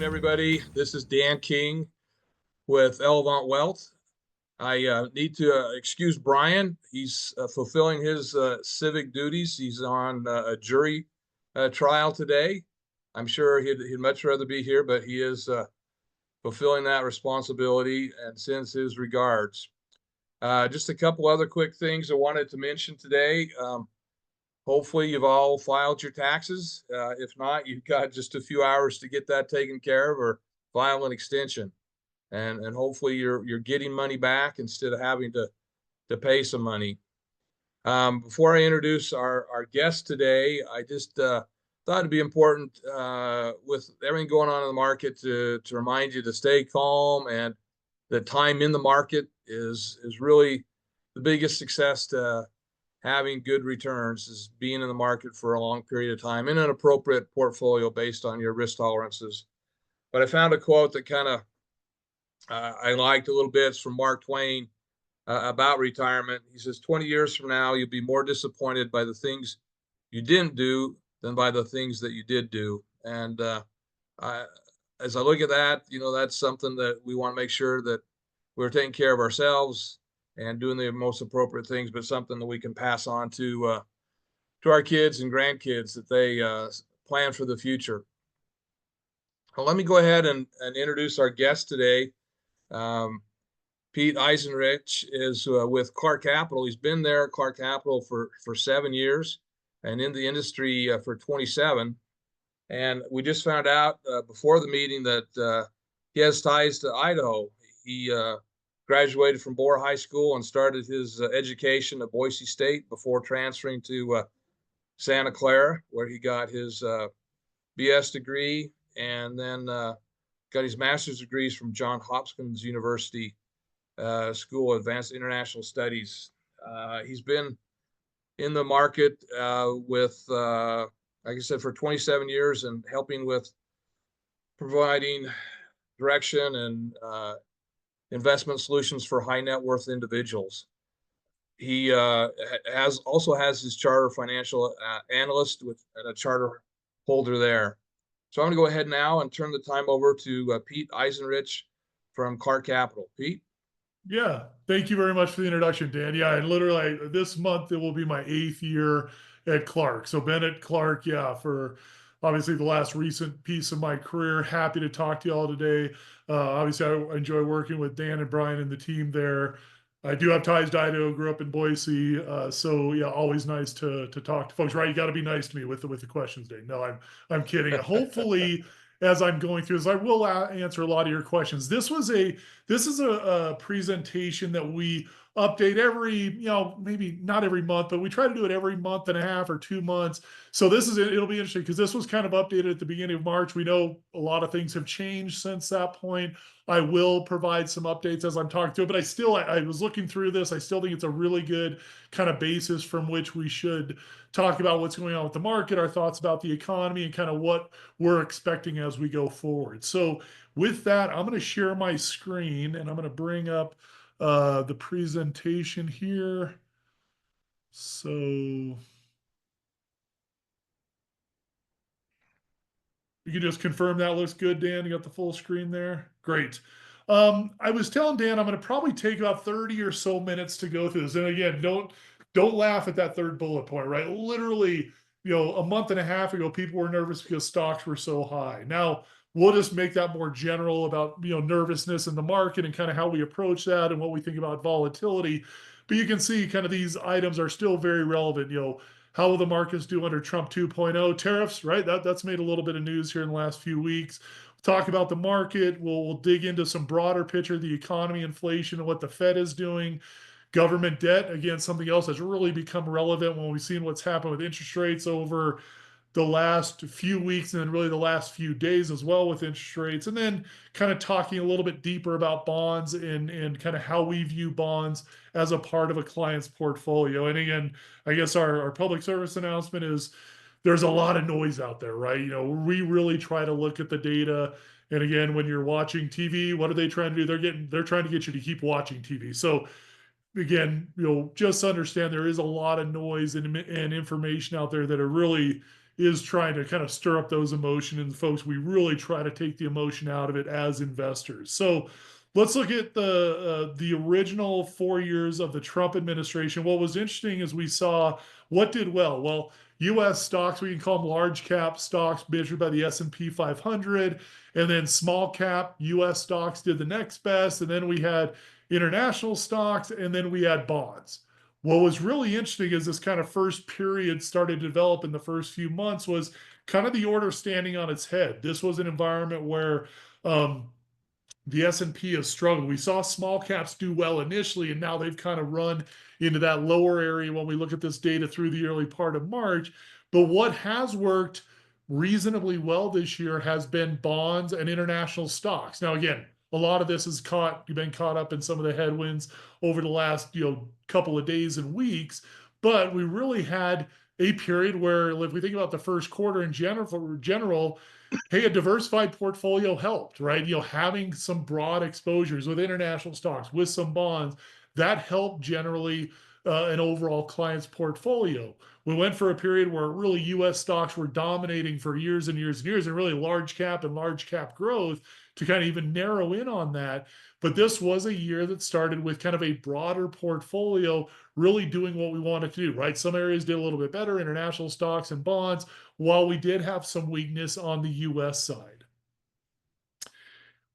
afternoon, everybody. This is Dan King with Elevánt Wealth. I need to excuse Brian. He's fulfilling his civic duties. He's on a jury trial today. I'm sure he'd much rather be here, but he is fulfilling that responsibility and sends his regards. Just a couple other quick things I wanted to mention today. Hopefully you've all filed your taxes. If not, you've got just a few hours to get that taken care of or file an extension. And hopefully you're getting money back instead of having to pay some money. Before I introduce our guest today, I just thought it'd be important with everything going on in the market to remind you to stay calm, and that time in the market is really the biggest success to having good returns, is being in the market for a long period of time in an appropriate portfolio based on your risk tolerances. But I found a quote that kind of I liked a little bit. It's from Mark Twain about retirement. He says, 20 years from now, you'll be more disappointed by the things you didn't do than by the things that you did do. And as I look at that, that's something that we want to make sure that we're taking care of ourselves and doing the most appropriate things, but something that we can pass on to our kids and grandkids, that they plan for the future. Well, let me go ahead and introduce our guest today. Pete Eisenrich is with Clark Capital. He's been there at Clark Capital for 7 years and in the industry for 27. And we just found out before the meeting that he has ties to Idaho. He graduated from Boer High School and started his education at Boise State before transferring to Santa Clara, where he got his BS degree, and then got his master's degrees from Johns Hopkins University School of Advanced International Studies. He's been in the market with, like I said, for 27 years, and helping with providing direction and investment solutions for high net worth individuals. He also has his charter financial analyst with a charter holder there. So I'm going to go ahead now and turn the time over to Pete Eisenrich from Clark Capital. Pete? Yeah, thank you very much for the introduction, Dan. Yeah, and literally this month it will be my 8th year at Clark. So been at Clark, for obviously the last recent piece of my career. Happy to talk to you all today. Obviously, I enjoy working with Dan and Brian and the team there. I do have ties to Idaho, grew up in Boise. So yeah, always nice to talk to folks, right? You got to be nice to me with the questions, Dave. No, I'm kidding. Hopefully, as I'm going through this, I will answer a lot of your questions. This is a presentation that we update every, maybe not every month, but we try to do it every month and a half or 2 months. So it'll be interesting because this was kind of updated at the beginning of March. We know a lot of things have changed since that point. I will provide some updates as I'm talking through it, but I was looking through this. I still think it's a really good kind of basis from which we should talk about what's going on with the market, our thoughts about the economy, and kind of what we're expecting as we go forward. So with that, I'm going to share my screen and I'm going to bring up the presentation here. So you can just confirm that looks good, Dan. You got the full screen there? Great. I was telling Dan I'm going to probably take about 30 or so minutes to go through this. And again, don't laugh at that third bullet point, right? Literally, a month and a half ago, people were nervous because stocks were so high. Now, we'll just make that more general about, nervousness in the market and kind of how we approach that and what we think about volatility. But you can see kind of these items are still very relevant. How will the markets do under Trump 2.0? Tariffs, right? That's made a little bit of news here in the last few weeks. We'll talk about the market. We'll dig into some broader picture of the economy, inflation, and what the Fed is doing. Government debt, again, something else that's really become relevant when we've seen what's happened with interest rates over the last few weeks and then really the last few days as well with interest rates. And then kind of talking a little bit deeper about bonds and kind of how we view bonds as a part of a client's portfolio. And again, I guess our public service announcement is there's a lot of noise out there, right? We really try to look at the data. And again, when you're watching TV, what are they trying to do? They're trying to get you to keep watching TV. So again, just understand there is a lot of noise and information out there that are really is trying to kind of stir up those emotions. And folks, we really try to take the emotion out of it as investors. So let's look at the original 4 years of the Trump administration. What was interesting is we saw what did well. Well, U.S. stocks, we can call them large cap stocks measured by the S&P 500, and then small cap U.S. stocks did the next best, and then we had international stocks, and then we had bonds. What was really interesting as this kind of first period started to develop in the first few months was kind of the order standing on its head. This was an environment where the S&P has struggled. We saw small caps do well initially, and now they've kind of run into that lower area when we look at this data through the early part of March. But what has worked reasonably well this year has been bonds and international stocks. Now, again, a lot of this has been caught up in some of the headwinds over the last couple of days and weeks. But we really had a period where, if we think about the first quarter in general, hey, a diversified portfolio helped, right? Having some broad exposures with international stocks, with some bonds, that helped generally an overall client's portfolio. We went for a period where really US stocks were dominating for years and years and years, and really large cap and large cap growth to kind of even narrow in on that. But this was a year that started with kind of a broader portfolio really doing what we wanted to do, right? Some areas did a little bit better, international stocks and bonds, while we did have some weakness on the US side.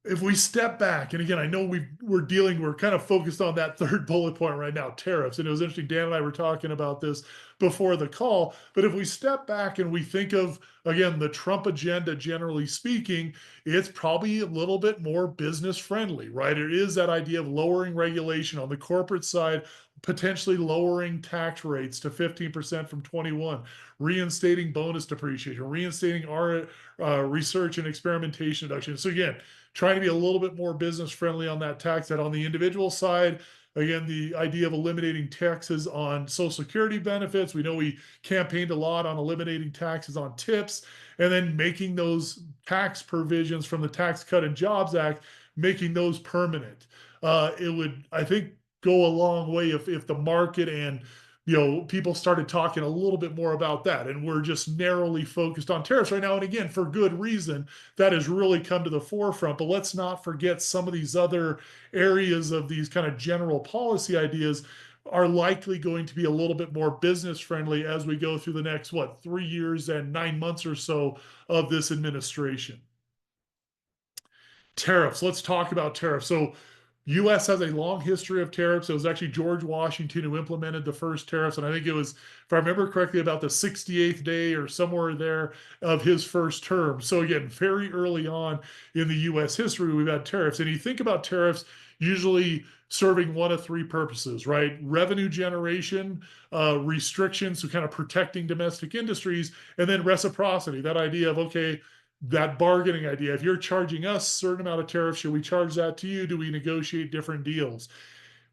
If we step back, and again, I know we're kind of focused on that third bullet point right now, tariffs. And it was interesting, Dan and I were talking about this before the call. But if we step back and we think of, again, the Trump agenda, generally speaking, it's probably a little bit more business friendly, right? It is that idea of lowering regulation on the corporate side, potentially lowering tax rates to 15% from 21, reinstating bonus depreciation, reinstating our research and experimentation deduction. So again, trying to be a little bit more business friendly on that tax side. On the individual side, again, the idea of eliminating taxes on Social Security benefits. We know we campaigned a lot on eliminating taxes on tips, and then making those tax provisions from the Tax Cut and Jobs Act, making those permanent. It would, I think, go a long way if the market and people started talking a little bit more about that. And we're just narrowly focused on tariffs right now. And again, for good reason, that has really come to the forefront. But let's not forget some of these other areas of these kind of general policy ideas are likely going to be a little bit more business friendly as we go through the next, 3 years and 9 months or so of this administration. Tariffs. Let's talk about tariffs. So U.S. has a long history of tariffs. It was actually George Washington who implemented the first tariffs. And I think it was, if I remember correctly, about the 68th day or somewhere there of his first term. So again, very early on in the U.S. history, we've had tariffs. And you think about tariffs usually serving one of three purposes, right? Revenue generation, restrictions, so kind of protecting domestic industries, and then reciprocity, that idea of, okay, that bargaining idea. If you're charging us a certain amount of tariffs, should we charge that to you? Do we negotiate different deals?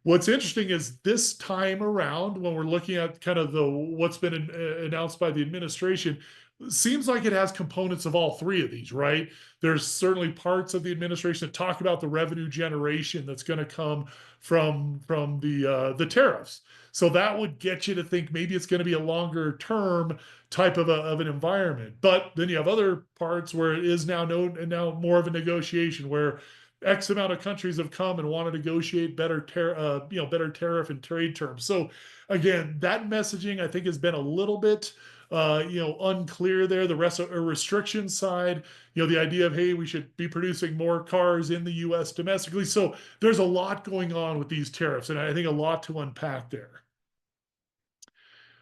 What's interesting is this time around, when we're looking at kind of what's been announced by the administration, seems like it has components of all three of these, right? There's certainly parts of the administration that talk about the revenue generation that's going to come from the tariffs. So that would get you to think maybe it's going to be a longer term type of an environment. But then you have other parts where it is now more of a negotiation, where X amount of countries have come and want to negotiate better tariff and trade terms. So again, that messaging I think has been a little bit unclear there. The restriction side, the idea of, hey, we should be producing more cars in the U.S. domestically. So there's a lot going on with these tariffs, and I think a lot to unpack there.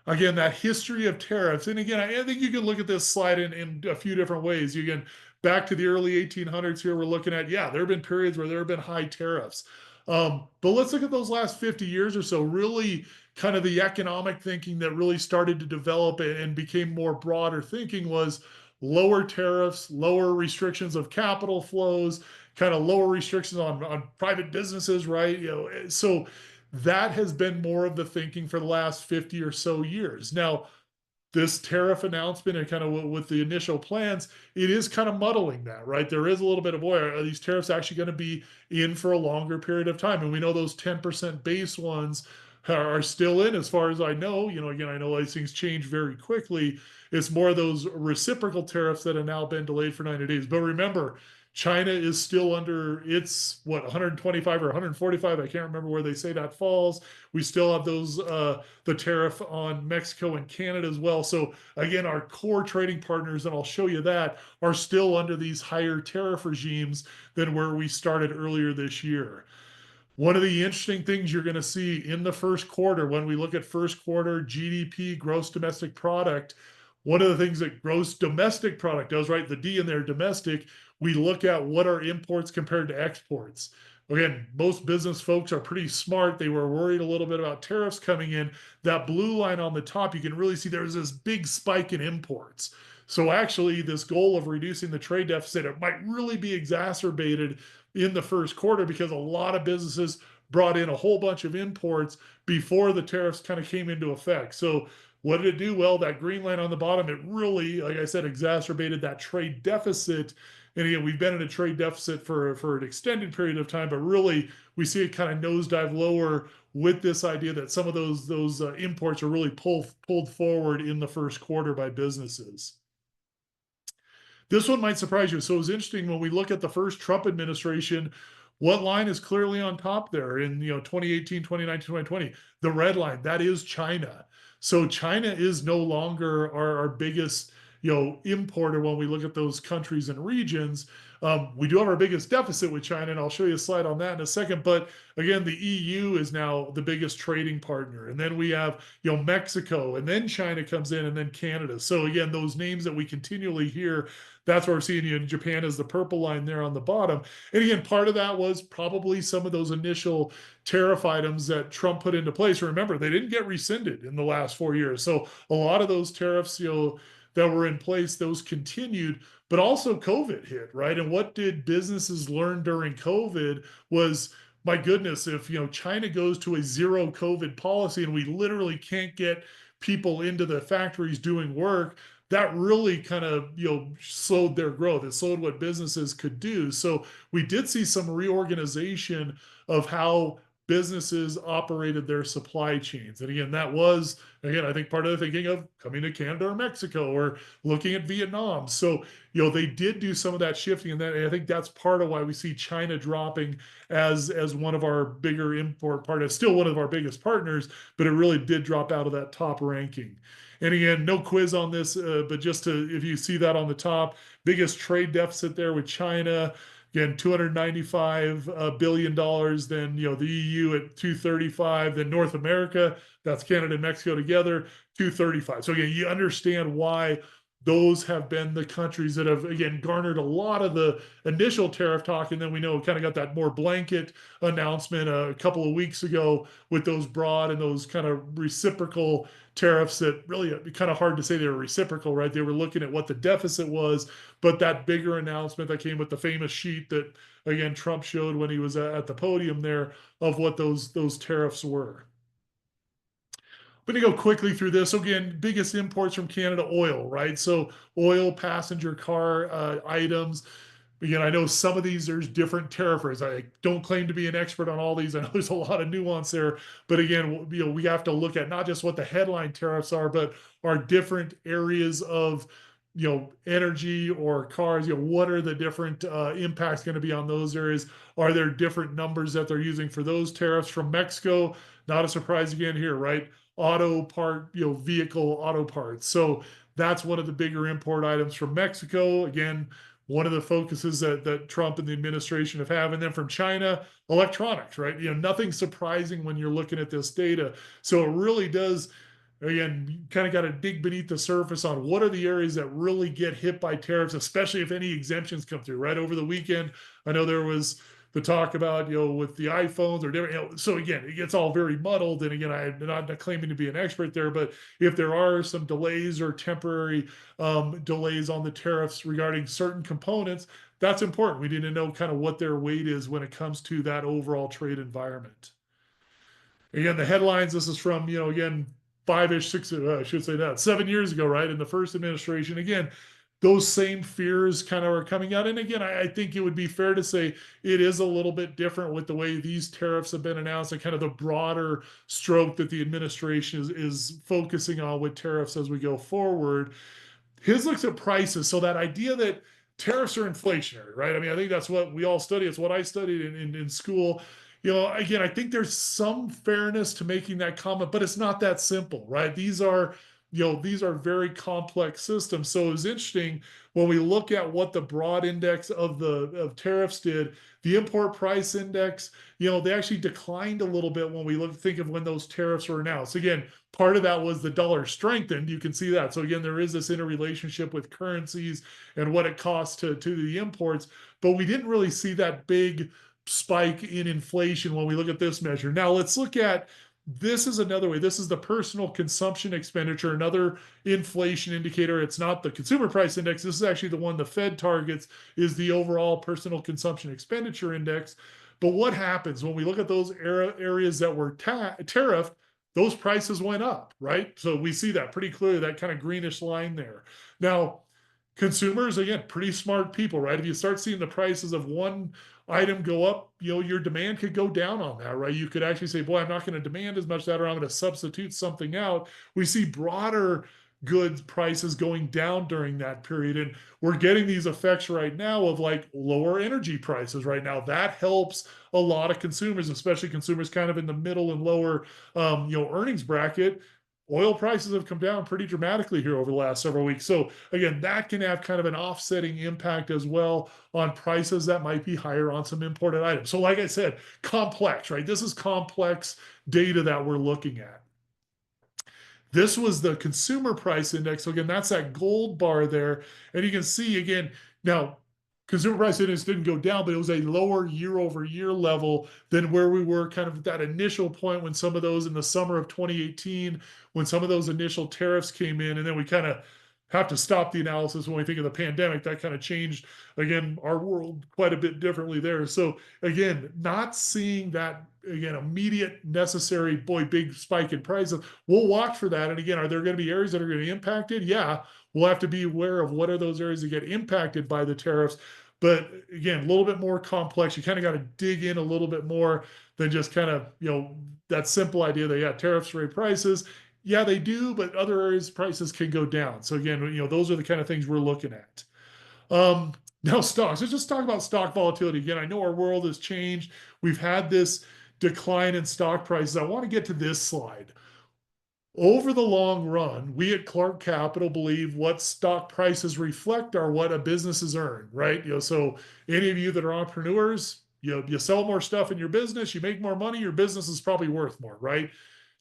Again, that history of tariffs. And again, I think you can look at this slide in a few different ways. You can, back to the early 1800s here, we're looking at, there have been periods where there have been high tariffs. But let's look at those last 50 years or so, really kind of the economic thinking that really started to develop and became more broader thinking was lower tariffs, lower restrictions of capital flows, kind of lower restrictions on private businesses, right? So that has been more of the thinking for the last 50 or so years. Now, this tariff announcement and kind of with the initial plans, it is kind of muddling that, right? There is a little bit of, boy, are these tariffs actually going to be in for a longer period of time? And we know those 10% base ones are still in, as far as I know. Again, I know these things change very quickly. It's more of those reciprocal tariffs that have now been delayed for 90 days. But remember, China is still under its 125 or 145. I can't remember where they say that falls. We still have those the tariff on Mexico and Canada as well. So again, our core trading partners, and I'll show you that, are still under these higher tariff regimes than where we started earlier this year. One of the interesting things you're going to see in the first quarter, when we look at first quarter GDP, gross domestic product, one of the things that gross domestic product does, right? The D in there, domestic, we look at what are imports compared to exports. Again, most business folks are pretty smart. They were worried a little bit about tariffs coming in. That blue line on the top, you can really see there's this big spike in imports. So actually, this goal of reducing the trade deficit, it might really be exacerbated in the first quarter because a lot of businesses brought in a whole bunch of imports before the tariffs kind of came into effect. So what did it do? Well, that green line on the bottom, it really, like I said, exacerbated that trade deficit. And again, we've been in a trade deficit for an extended period of time, but really we see it kind of nosedive lower with this idea that some of those imports are really pulled forward in the first quarter by businesses. This one might surprise you. So it's interesting when we look at the first Trump administration, what line is clearly on top there in 2018, 2019, 2020? The red line, that is China. So China is no longer our biggest importer when we look at those countries and regions. We do have our biggest deficit with China, and I'll show you a slide on that in a second. But again, the EU is now the biggest trading partner, and then we have Mexico, and then China comes in, and then Canada. So again, those names that we continually hear, that's where we're seeing in Japan is the purple line there on the bottom. And again, part of that was probably some of those initial tariff items that Trump put into place. Remember, they didn't get rescinded in the last 4 years. So a lot of those tariffs, that were in place, those continued, but also COVID hit, right? And what did businesses learn during COVID was, my goodness, if China goes to a zero COVID policy and we literally can't get people into the factories doing work, that really kind of slowed their growth. It slowed what businesses could do. So we did see some reorganization of how businesses operated their supply chains. And again, that was, I think part of the thinking of coming to Canada or Mexico or looking at Vietnam. So, they did do some of that shifting, and I think that's part of why we see China dropping as one of our bigger import partners, still one of our biggest partners, but it really did drop out of that top ranking. And again, no quiz on this, but just if you see that on the top, biggest trade deficit there with China. Again, $295 billion. Then the EU at 235. Then North America, that's Canada and Mexico together, 235. So again, you understand why those have been the countries that have again garnered a lot of the initial tariff talk, and then we know kind of got that more blanket announcement a couple of weeks ago with those broad and those kind of reciprocal tariffs that really kind of hard to say they were reciprocal, right? They were looking at what the deficit was, but that bigger announcement that came with the famous sheet that again Trump showed when he was at the podium there of what those tariffs were. I'm going to go quickly through this. So again, biggest imports from Canada, oil, right? So oil, passenger car items. Again, I know some of these, there's different tariff rates. I don't claim to be an expert on all these. I know there's a lot of nuance there, but again, we have to look at not just what the headline tariffs are, but our different areas of, energy or cars. What are the different impacts going to be on those areas? Are there different numbers that they're using for those tariffs from Mexico? Not a surprise again here, right? Auto part, vehicle auto parts. So that's one of the bigger import items from Mexico. Again, one of the focuses that Trump and the administration have had. And then from China, electronics, right? Nothing surprising when you're looking at this data. So it really does, again, you kind of got to dig beneath the surface on what are the areas that really get hit by tariffs, especially if any exemptions come through, right? Over the weekend, I know there was the talk about, with the iPhones or different, so again, it gets all very muddled. And again, I'm not claiming to be an expert there, but if there are some delays or temporary delays on the tariffs regarding certain components, that's important. We need to know kind of what their weight is when it comes to that overall trade environment. Again, the headlines, this is from, again, 5-ish, 6, I should say that 7 years ago, right? In the first administration, again, those same fears kind of are coming out. And again, I think it would be fair to say it is a little bit different with the way these tariffs have been announced and kind of the broader stroke that the administration is focusing on with tariffs as we go forward. His looks at prices. So that idea that tariffs are inflationary, right? I mean, I think that's what we all study. It's what I studied in school. Again, I think there's some fairness to making that comment, but it's not that simple, right? These are very complex systems. So it was interesting when we look at what the broad index of tariffs did, the import price index, they actually declined a little bit when we think of when those tariffs were announced. Again, part of that was the dollar strengthened. You can see that. So again, there is this interrelationship with currencies and what it costs to the imports, but we didn't really see that big spike in inflation when we look at this measure. Now let's look at this is another way. This is the personal consumption expenditure, another inflation indicator. It's not the consumer price index. This is actually the one the Fed targets, is the overall personal consumption expenditure index. But what happens when we look at those areas that were tariffed? Those prices went up, right? So we see that pretty clearly, that kind of greenish line there. Now, consumers, again, pretty smart people, right? If you start seeing the prices of one item go up, your demand could go down on that, right? You could actually say, boy, I'm not going to demand as much of that, or I'm going to substitute something out. We see broader goods prices going down during that period. And we're getting these effects right now of like lower energy prices right now. That helps a lot of consumers, especially consumers kind of in the middle and lower earnings bracket. Oil prices have come down pretty dramatically here over the last several weeks. So again, that can have kind of an offsetting impact as well on prices that might be higher on some imported items. So like I said, complex, right? This is complex data that we're looking at. This was the consumer price index. So again, that's that gold bar there. And you can see again, now consumer price index didn't go down, but it was a lower year over year level than where we were kind of at that initial point when some of those in the summer of 2018, when some of those initial tariffs came in, and then we kind of have to stop the analysis when we think of the pandemic. That kind of changed, again, our world quite a bit differently there. So again, not seeing that, again, immediate necessary, big spike in prices. We'll watch for that. And again, are there going to be areas that are going to be impacted? Yeah, we'll have to be aware of what are those areas that get impacted by the tariffs. But again, a little bit more complex. You kind of got to dig in a little bit more than just kind of, that simple idea that, yeah, tariffs raise prices. Yeah, they do, but other areas prices can go down. So again, those are the kind of things we're looking at. Now stocks. Let's just talk about stock volatility. Again, I know our world has changed. We've had this decline in stock prices. I want to get to this slide. Over the long run, we at Clark Capital believe what stock prices reflect are what a business has earned, right? So any of you that are entrepreneurs, you sell more stuff in your business, you make more money, your business is probably worth more, right?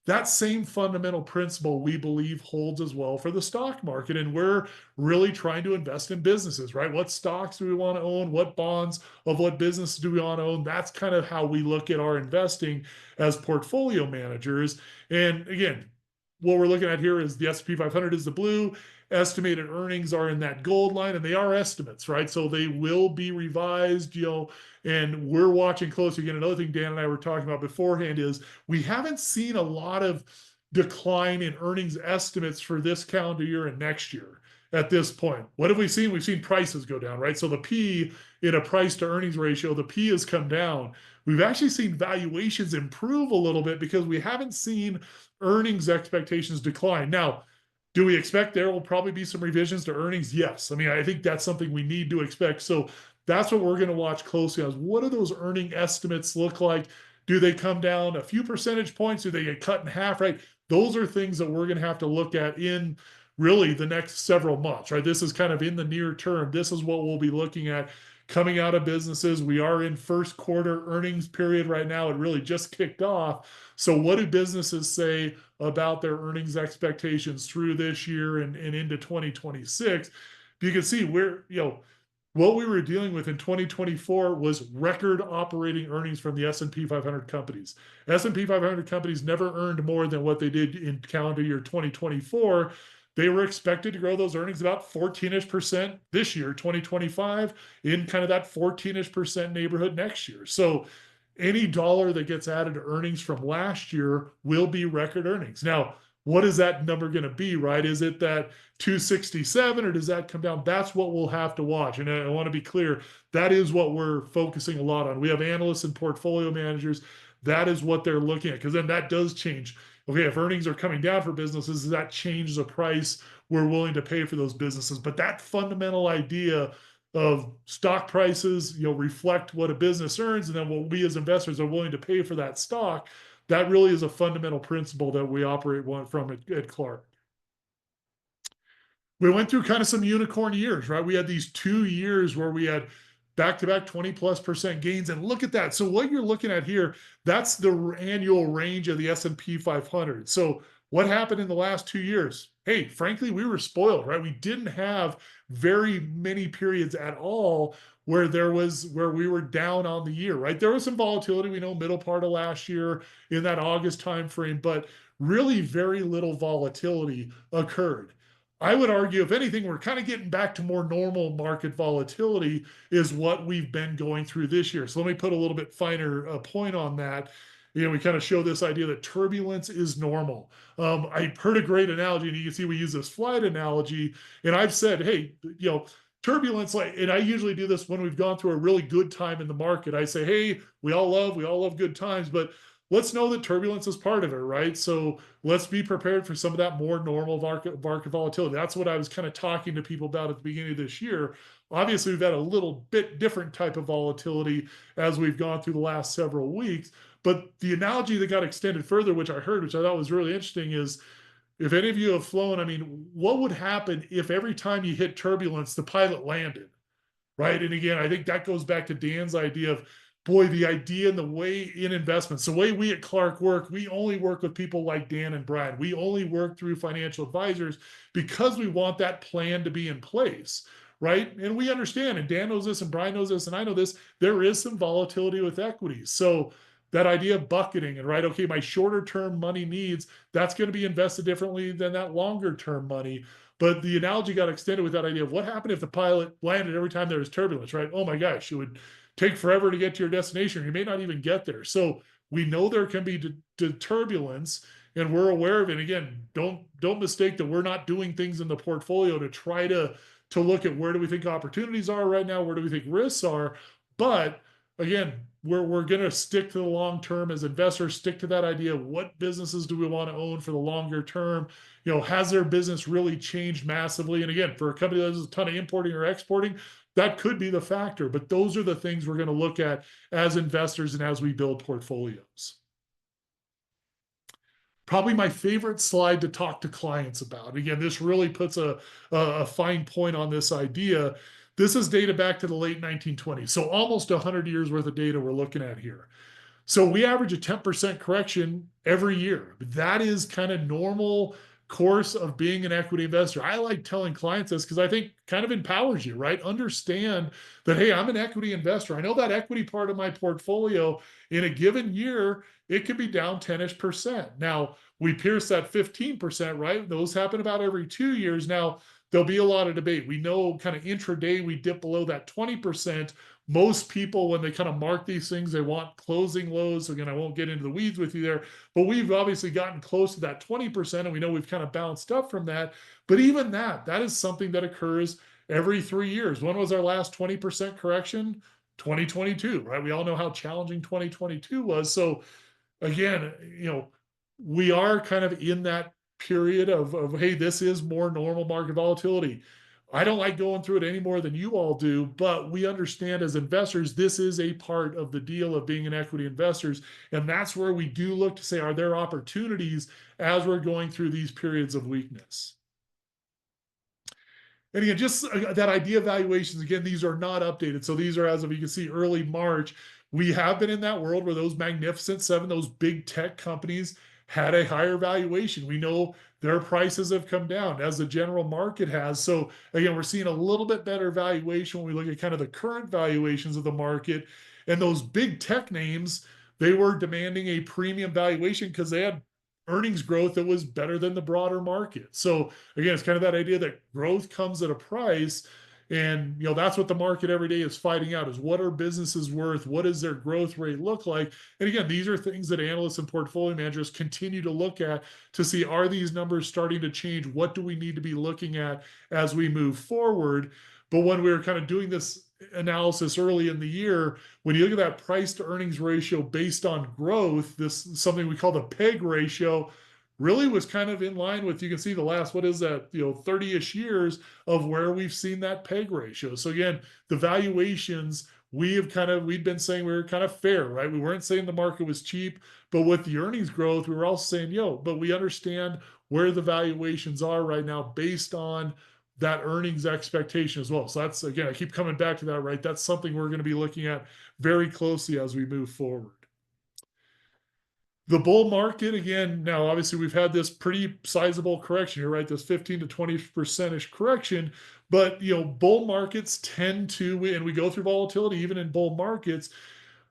That same fundamental principle we believe holds as well for the stock market. And we're really trying to invest in businesses, right? What stocks do we want to own? What bonds of what business do we want to own? That's kind of how we look at our investing as portfolio managers. And again, what we're looking at here is the S&P 500 is the blue. Estimated earnings are in that gold line, and they are estimates, right? So they will be revised, and we're watching closely. Again, another thing Dan and I were talking about beforehand is we haven't seen a lot of decline in earnings estimates for this calendar year and next year at this point. What have we seen? We've seen prices go down, right? So the P in a price to earnings ratio, the P has come down. We've actually seen valuations improve a little bit because we haven't seen earnings expectations decline. Now, do we expect there will probably be some revisions to earnings? Yes. I mean, I think that's something we need to expect. So that's what we're going to watch closely on. What do those earning estimates look like? Do they come down a few percentage points? Do they get cut in half, right? Those are things that we're going to have to look at in really the next several months, right? This is kind of in the near term. This is what we'll be looking at coming out of businesses. We are in first quarter earnings period right now. It really just kicked off. So what do businesses say about their earnings expectations through this year and into 2026? You can see what we were dealing with in 2024 was record operating earnings from the S&P 500 companies. S&P 500 companies never earned more than what they did in calendar year 2024. They were expected to grow those earnings about 14-ish% this year, 2025, in kind of that 14-ish% neighborhood next year. So any dollar that gets added to earnings from last year will be record earnings. Now, what is that number going to be, right? Is it that 267 or does that come down? That's what we'll have to watch. And I want to be clear, that is what we're focusing a lot on. We have analysts and portfolio managers. That is what they're looking at, because then that does change. Okay, if earnings are coming down for businesses, that changes the price we're willing to pay for those businesses. But that fundamental idea of stock prices, reflect what a business earns, and then what we as investors are willing to pay for that stock, that really is a fundamental principle that we operate from at Clark. We went through kind of some unicorn years, right? We had these 2 years where we had back-to-back 20+% gains, and look at that. So what you're looking at here, that's the annual range of the S&P 500. So what happened in the last 2 years? Hey, frankly, we were spoiled, right? We didn't have very many periods at all where we were down on the year, right? There was some volatility, we know, middle part of last year in that August timeframe, but really very little volatility occurred. I would argue, if anything, we're kind of getting back to more normal market volatility is what we've been going through this year. So let me put a little bit finer point on that. We kind of show this idea that turbulence is normal. I heard a great analogy, and you can see we use this flight analogy. And I've said, hey, turbulence, and I usually do this when we've gone through a really good time in the market. I say, hey, we all love good times, but let's know that turbulence is part of it, right? So let's be prepared for some of that more normal market volatility. That's what I was kind of talking to people about at the beginning of this year. Obviously, we've had a little bit different type of volatility as we've gone through the last several weeks. But the analogy that got extended further, which I heard, which I thought was really interesting, is if any of you have flown, I mean, what would happen if every time you hit turbulence, the pilot landed? Right. And again, I think that goes back to Dan's idea of, boy, the idea and the way in investments, the way we at Clark work, we only work with people like Dan and Brian. We only work through financial advisors because we want that plan to be in place. Right. And we understand, and Dan knows this, and Brian knows this, and I know this, there is some volatility with equities. So that idea of bucketing and, right, okay, my shorter term money needs, that's going to be invested differently than that longer term money. But the analogy got extended with that idea of what happened if the pilot landed every time there was turbulence, right? Oh my gosh, it would take forever to get to your destination. You may not even get there. So we know there can be turbulence, and we're aware of it. Again, don't mistake that we're not doing things in the portfolio to try to look at where do we think opportunities are right now, where do we think risks are. But again, we're going to stick to the long term as investors, stick to that idea of what businesses do we want to own for the longer term. Has their business really changed massively? And again, for a company that does a ton of importing or exporting, that could be the factor. But those are the things we're going to look at as investors and as we build portfolios. Probably my favorite slide to talk to clients about. Again, this really puts a fine point on this idea. This is data back to the late 1920s. So almost 100 years worth of data we're looking at here. So we average a 10% correction every year. That is kind of normal course of being an equity investor. I like telling clients this because I think kind of empowers you, right? Understand that, hey, I'm an equity investor. I know that equity part of my portfolio in a given year, it could be down 10-ish%. Now, we pierce that 15%, right? Those happen about every 2 years. Now, there'll be a lot of debate. We know kind of intraday, we dip below that 20%. Most people, when they kind of mark these things, they want closing lows. Again, I won't get into the weeds with you there, but we've obviously gotten close to that 20%, and we know we've kind of bounced up from that. But even that is something that occurs every 3 years. When was our last 20% correction? 2022, right? We all know how challenging 2022 was. So again, we are kind of in that period of hey, this is more normal market volatility. I don't like going through it any more than you all do, but we understand as investors, this is a part of the deal of being an equity investors. And that's where we do look to say, are there opportunities as we're going through these periods of weakness? And again, just that idea of valuations, again, these are not updated. So these are, as of you can see, early March. We have been in that world where those magnificent seven, those big tech companies had a higher valuation. We know their prices have come down as the general market has. So again, we're seeing a little bit better valuation when we look at kind of the current valuations of the market. And those big tech names, they were demanding a premium valuation because they had earnings growth that was better than the broader market. So again, it's kind of that idea that growth comes at a price. And that's what the market every day is fighting out: is what are businesses worth? What does their growth rate look like? And again, these are things that analysts and portfolio managers continue to look at to see, are these numbers starting to change? What do we need to be looking at as we move forward? But when we were kind of doing this analysis early in the year, when you look at that price to earnings ratio based on growth, this is something we call the PEG ratio, really was kind of in line with, you can see the last, what is that, 30-ish years of where we've seen that PEG ratio. So again, the valuations, we'd been saying we were kind of fair, right? We weren't saying the market was cheap, but with the earnings growth, we were also saying, but we understand where the valuations are right now based on that earnings expectation as well. So that's, again, I keep coming back to that, right? That's something we're going to be looking at very closely as we move forward. The bull market, again, now obviously we've had this pretty sizable correction here, right? This 15 to 20% correction, but bull markets tend to, and we go through volatility even in bull markets,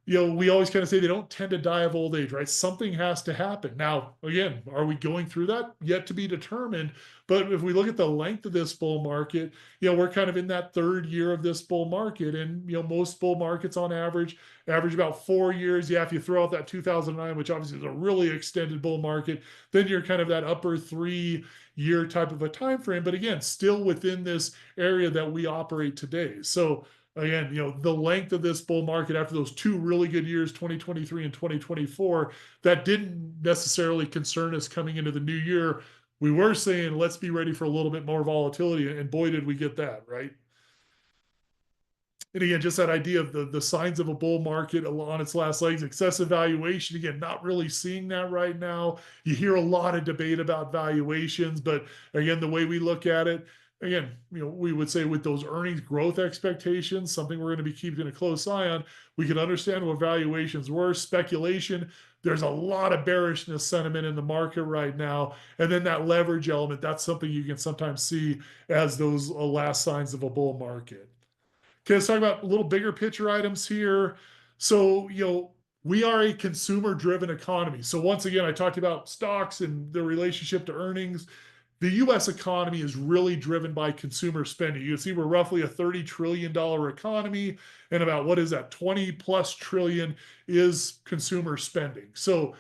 we always kind of say they don't tend to die of old age, right? Something has to happen. Now, again, are we going through that? Yet to be determined. But if we look at the length of this bull market, we're kind of in that third year of this bull market. And, most bull markets on average about 4 years. Yeah, if you throw out that 2009, which obviously is a really extended bull market, then you're kind of that upper 3-year type of a time frame. But again, still within this area that we operate today. So again, the length of this bull market after those 2 really good years, 2023 and 2024, that didn't necessarily concern us coming into the new year. We were saying, let's be ready for a little bit more volatility. And boy, did we get that, right? And again, just that idea of the signs of a bull market on its last legs, excessive valuation. Again, not really seeing that right now. You hear a lot of debate about valuations, but again, the way we look at it, again, we would say with those earnings growth expectations, something we're going to be keeping a close eye on. We can understand what valuations were. Speculation, there's a lot of bearishness sentiment in the market right now. And then that leverage element, that's something you can sometimes see as those last signs of a bull market. Okay, let's talk about a little bigger picture items here. So, we are a consumer driven economy. So once again, I talked about stocks and the relationship to earnings. The US economy is really driven by consumer spending. You can see we're roughly a $30 trillion economy, and about, what is that, 20 plus trillion is consumer spending. So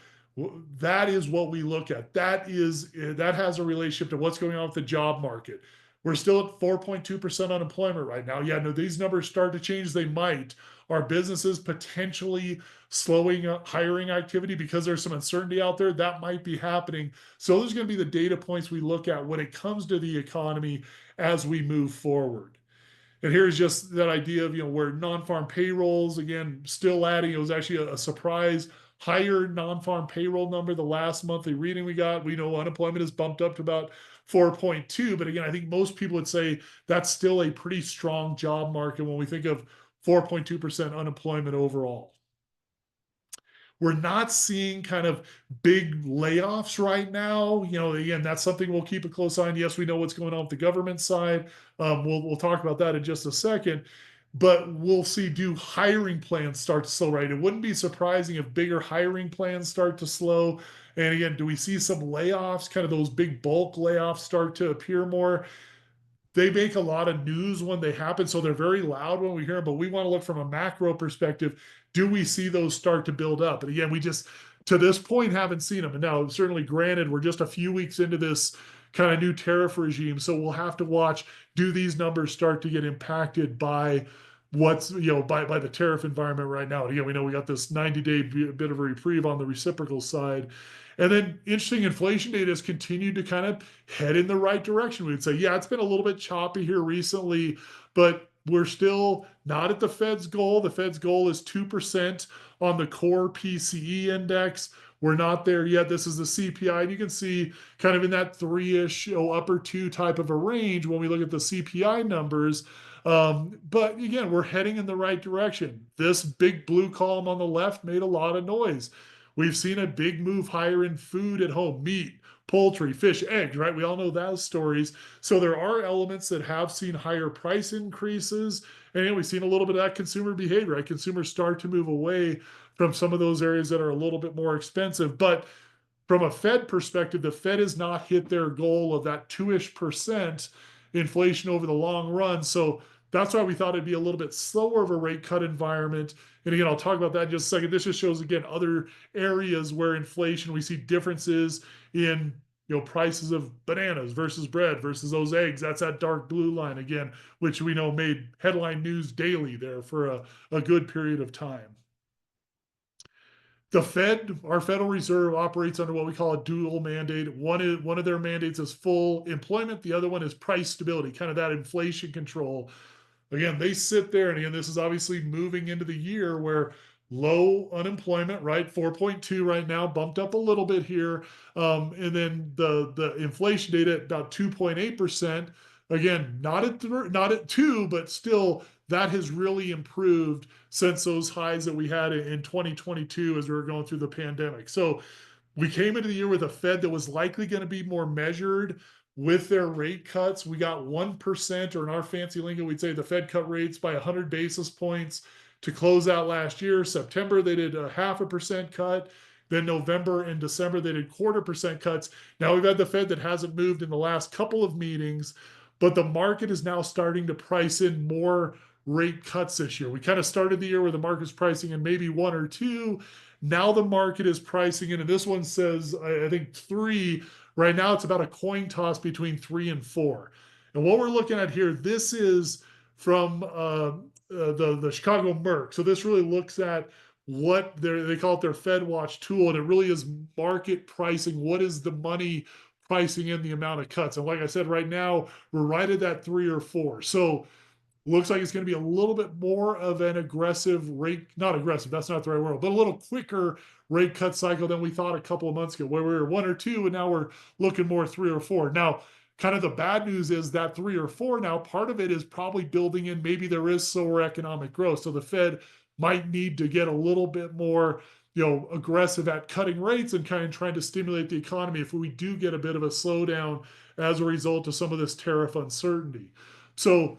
that is what we look at. That has a relationship to what's going on with the job market. We're still at 4.2% unemployment right now. Yeah, no, these numbers start to change. They might. Are businesses potentially slowing up hiring activity because there's some uncertainty out there? That might be happening. So those are going to be the data points we look at when it comes to the economy as we move forward. And here's just that idea of, where non-farm payrolls, again, still adding. It was actually a surprise higher non-farm payroll number the last monthly reading we got. We know unemployment is bumped up to about 4.2, but again, I think most people would say that's still a pretty strong job market when we think of 4.2% unemployment overall. We're not seeing kind of big layoffs right now. Again, that's something we'll keep a close eye on. Yes, we know what's going on with the government side. We'll talk about that in just a second. But we'll see, do hiring plans start to slow, right? It wouldn't be surprising if bigger hiring plans start to slow. And again, do we see some layoffs, kind of those big bulk layoffs start to appear more? They make a lot of news when they happen, so they're very loud when we hear them, but we want to look from a macro perspective. Do we see those start to build up? And again, we just, to this point, haven't seen them. And now, certainly granted, we're just a few weeks into this kind of new tariff regime, so we'll have to watch, do these numbers start to get impacted by what's, by the tariff environment right now? And again, we know we got this 90-day bit of a reprieve on the reciprocal side. And then interesting, inflation data has continued to kind of head in the right direction. We'd say, yeah, it's been a little bit choppy here recently, but we're still not at the Fed's goal. The Fed's goal is 2% on the core PCE index. We're not there yet. This is the CPI, and you can see kind of in that 3-ish, upper 2 type of a range when we look at the CPI numbers. But again, we're heading in the right direction. This big blue column on the left made a lot of noise. We've seen a big move higher in food at home: meat, poultry, fish, eggs, right? We all know those stories. So there are elements that have seen higher price increases. And we've seen a little bit of that consumer behavior, right? Consumers start to move away from some of those areas that are a little bit more expensive. But from a Fed perspective, the Fed has not hit their goal of that 2-ish% inflation over the long run. So That's why we thought it'd be a little bit slower of a rate cut environment. And again, I'll talk about that in just a second. This just shows again other areas where inflation, we see differences in prices of bananas versus bread versus those eggs. That's that dark blue line again, which we know made headline news daily there for a good period of time. The Fed, our Federal Reserve, operates under what we call a dual mandate. One of their mandates is full employment. The other one is price stability, kind of that inflation control. Again, they sit there, and again, this is obviously moving into the year where low unemployment, right? 4.2 right now, bumped up a little bit here. And then the inflation data at about 2.8%. Again, not at 2, but still that has really improved since those highs that we had in 2022 as we were going through the pandemic. So we came into the year with a Fed that was likely going to be more measured with their rate cuts. We got 1%, or in our fancy lingo, we'd say the Fed cut rates by 100 basis points to close out last year. September, they did a 0.5% cut. Then November and December, they did 0.25% cuts. Now we've had the Fed that hasn't moved in the last couple of meetings, but the market is now starting to price in more rate cuts this year. We kind of started the year where the market's pricing in maybe 1 or 2. Now the market is pricing in, and this one says, I think 3. Right now, it's about a coin toss between 3 and 4. And what we're looking at here, this is from the Chicago Merc. So this really looks at what they call it their Fed Watch tool, and it really is market pricing. What is the money pricing in the amount of cuts? And like I said, right now we're right at that 3 or 4. So looks like it's going to be a little bit more of an aggressive rate, not aggressive, that's not the right word, but a little quicker rate cut cycle than we thought a couple of months ago, where we were 1 or 2, and now we're looking more 3 or 4. Now, kind of the bad news is that 3 or 4 now, part of it is probably building in maybe there is slower economic growth. So the Fed might need to get a little bit more aggressive at cutting rates and kind of trying to stimulate the economy if we do get a bit of a slowdown as a result of some of this tariff uncertainty. So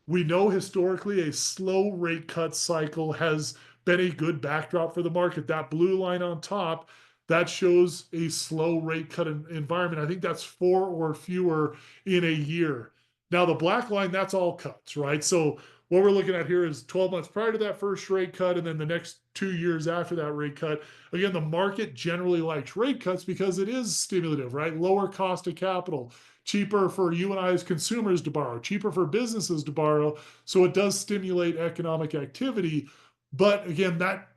we know historically a slow rate cut cycle has been a good backdrop for the market. That blue line on top, that shows a slow rate cut environment. I think that's 4 or fewer in a year. Now, the black line, that's all cuts, right? So what we're looking at here is 12 months prior to that first rate cut, and then the next 2 years after that rate cut. Again, the market generally likes rate cuts because it is stimulative, right? Lower cost of capital, cheaper for you and I as consumers to borrow, cheaper for businesses to borrow. So it does stimulate economic activity. But again, that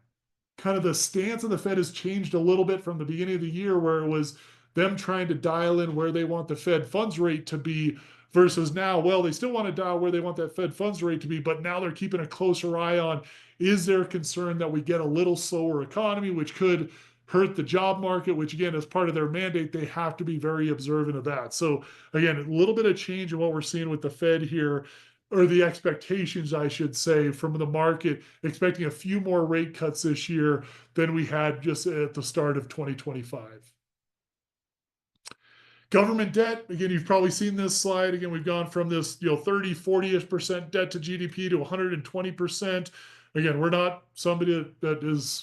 kind of the stance of the Fed has changed a little bit from the beginning of the year, where it was them trying to dial in where they want the Fed funds rate to be, versus now, well, they still want to dial where they want that Fed funds rate to be, but now they're keeping a closer eye on, is there concern that we get a little slower economy, which could hurt the job market, which again, as part of their mandate, they have to be very observant of that. So again, a little bit of change in what we're seeing with the Fed here, or the expectations, I should say, from the market, expecting a few more rate cuts this year than we had just at the start of 2025. Government debt, again, you've probably seen this slide. Again, we've gone from this 30, 40-ish% debt to GDP to 120%. Again, we're not somebody that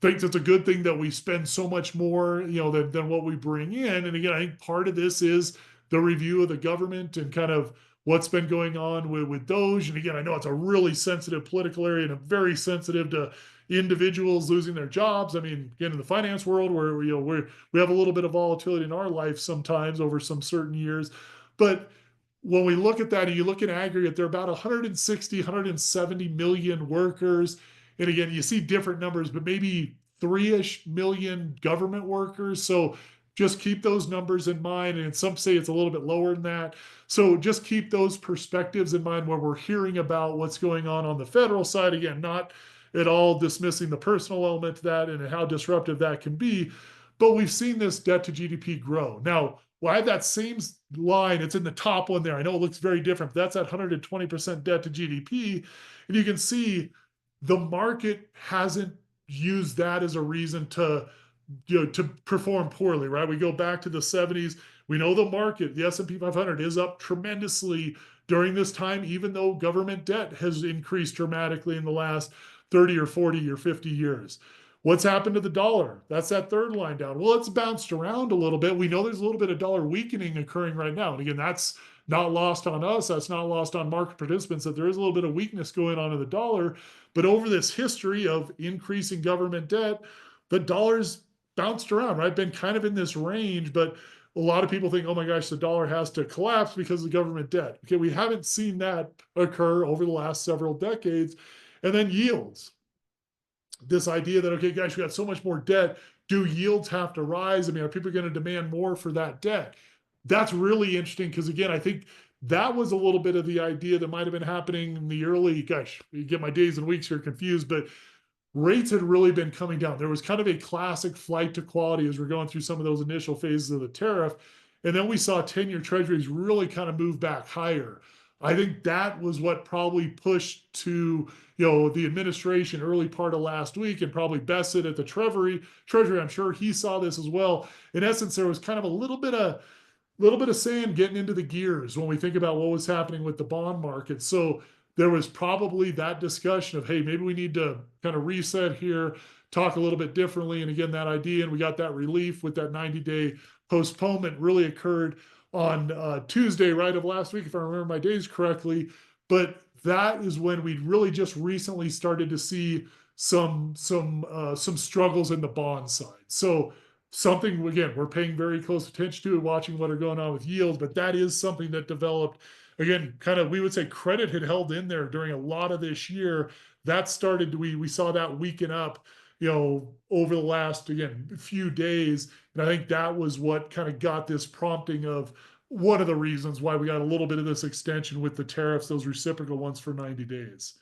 thinks it's a good thing that we spend so much more, than what we bring in. And again, I think part of this is the review of the government and kind of what's been going on with Doge. And again, I know it's a really sensitive political area and very sensitive to individuals losing their jobs. I mean, again, in the finance world, where we have a little bit of volatility in our life sometimes over some certain years. But when we look at that and you look in aggregate, there are about 160, 170 million workers. And again, you see different numbers, but maybe 3-ish million government workers. So just keep those numbers in mind. And some say it's a little bit lower than that. So just keep those perspectives in mind when we're hearing about what's going on the federal side. Again, not at all dismissing the personal element to that and how disruptive that can be. But we've seen this debt to GDP grow. Now, well, I have that same line. It's in the top one there. I know it looks very different. But that's at 120% debt to GDP. And you can see the market hasn't used that as a reason to perform poorly, right? We go back to the 70s. We know the market, the S&P 500 is up tremendously during this time, even though government debt has increased dramatically in the last 30 or 40 or 50 years. What's happened to the dollar? That's that third line down. Well, it's bounced around a little bit. We know there's a little bit of dollar weakening occurring right now. And again, that's not lost on us. That's not lost on market participants, that there is a little bit of weakness going on in the dollar. But over this history of increasing government debt, the dollar's bounced around, right? Been kind of in this range, but a lot of people think, oh my gosh, the dollar has to collapse because of government debt. Okay, we haven't seen that occur over the last several decades. And then yields, this idea that, okay, guys, we got so much more debt. Do yields have to rise? I mean, are people going to demand more for that debt? That's really interesting because, again, I think that was a little bit of the idea that might have been happening in the early, gosh, you get my days and weeks here confused, but rates had really been coming down. There was kind of a classic flight to quality as we're going through some of those initial phases of the tariff. And then we saw 10-year treasuries really kind of move back higher. I think that was what probably pushed to, the administration early part of last week, and probably Bessett at the Treasury. I'm sure he saw this as well. In essence, there was kind of a little bit of sand getting into the gears when we think about what was happening with the bond market. So there was probably that discussion of, hey, maybe we need to kind of reset here, talk a little bit differently. And again, that idea, and we got that relief with that 90-day postponement, really occurred on Tuesday, right, of last week, if I remember my days correctly. But that is when we really just recently started to see some struggles in the bond side. So something, again, we're paying very close attention to and watching what are going on with yields, but that is something that developed, again, kind of, we would say credit had held in there during a lot of this year. That started, we saw that weaken up, over the last, again, few days. And I think that was what kind of got this prompting of one of the reasons why we got a little bit of this extension with the tariffs, those reciprocal ones for 90 days.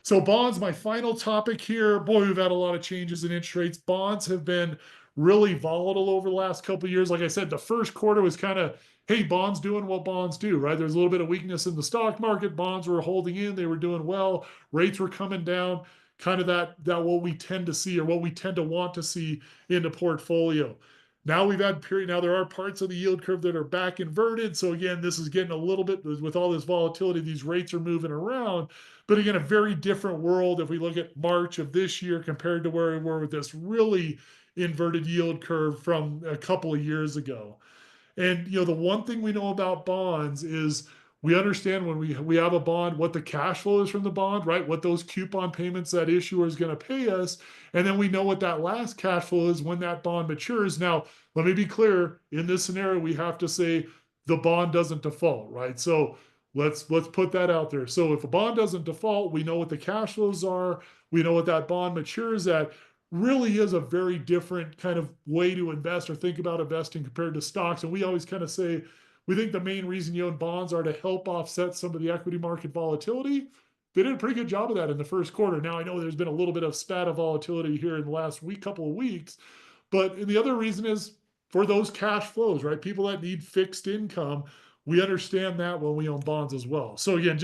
So bonds, my final topic here. Boy, we've had a lot of changes in interest rates. Bonds have been really volatile over the last couple of years. Like I said, the first quarter was kind of, hey, bonds doing what bonds do, right? There's a little bit of weakness in the stock market. Bonds were holding in, they were doing well. Rates were coming down, kind of that what we tend to see, or what we tend to want to see in the portfolio. Now we've had period. Now there are parts of the yield curve that are back inverted. So again, this is getting a little bit, with all this volatility, these rates are moving around. But again, a very different world if we look at March of this year compared to where we were with this really inverted yield curve from a couple of years ago. And the one thing we know about bonds is we understand when we have a bond, what the cash flow is from the bond, right? What those coupon payments that issuer is going to pay us. And then we know what that last cash flow is when that bond matures. Now, let me be clear, in this scenario, we have to say the bond doesn't default, right? So let's put that out there. So if a bond doesn't default, we know what the cash flows are, we know what that bond matures at. Really is a very different kind of way to invest or think about investing compared to stocks. And we always kind of say, we think the main reason you own bonds are to help offset some of the equity market volatility. They did a pretty good job of that in the first quarter. Now, I know there's been a little bit of spat of volatility here in the last couple of weeks, but the other reason is for those cash flows, right? People that need fixed income, we understand that when we own bonds as well. So again,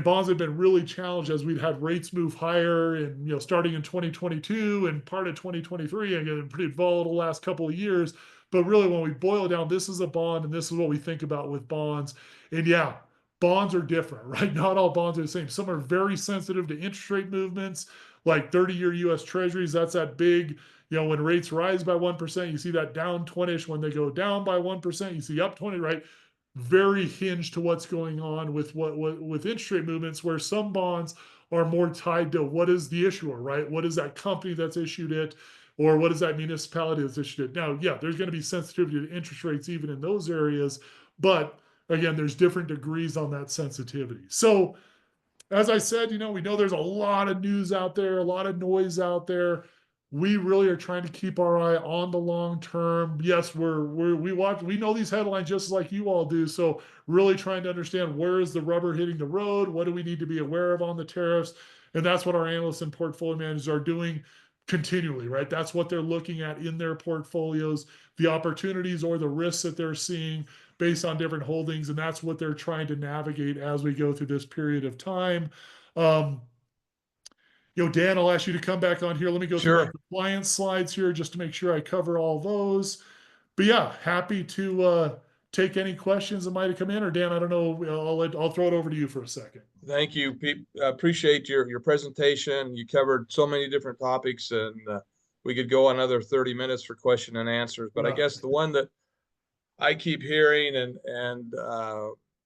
bonds have been really challenged as we've had rates move higher, and starting in 2022 and part of 2023. Again, pretty volatile last couple of years. But really, when we boil it down, this is a bond, and this is what we think about with bonds. And yeah, bonds are different, right? Not all bonds are the same. Some are very sensitive to interest rate movements, like 30-year US Treasuries. That's that big, when rates rise by 1%, you see that down 20ish. When they go down by 1%, you see up 20, right? Very hinged to what's going on with with interest rate movements, where some bonds are more tied to what is the issuer, right? What is that company that's issued it, or what is that municipality that's issued it? Now, yeah, there's going to be sensitivity to interest rates even in those areas, but again, there's different degrees on that sensitivity. So as I said, we know there's a lot of news out there, a lot of noise out there. We really are trying to keep our eye on the long term. Yes, we know these headlines just like you all do. So really trying to understand, where is the rubber hitting the road? What do we need to be aware of on the tariffs? And that's what our analysts and portfolio managers are doing continually, right? That's what they're looking at in their portfolios, the opportunities or the risks that they're seeing based on different holdings. And that's what they're trying to navigate as we go through this period of time. Dan, I'll ask you to come back on here. Let me go through my Sure. compliance slides here just to make sure I cover all those. But yeah, happy to take any questions that might have come in, or Dan, I don't know, I'll throw it over to you for a second. Thank you, Pete. Appreciate your presentation. You covered so many different topics, and we could go another 30 minutes for question and answers. But I Yeah. guess the one that I keep hearing, and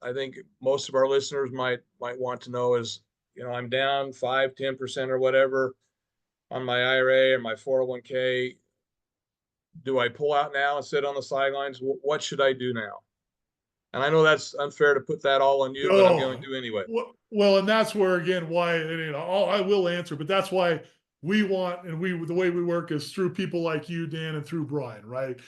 I think most of our listeners might want to know is, I'm down 5-10% or whatever on my IRA or my 401k. Do I pull out now and sit on the sidelines? What should I do now? And I know that's unfair to put that all on you, but I'm going Oh, to anyway. well, and that's where, again, why, I will answer, but that's why we want, and the way we work is through people like you, Dan, and through Brian, right?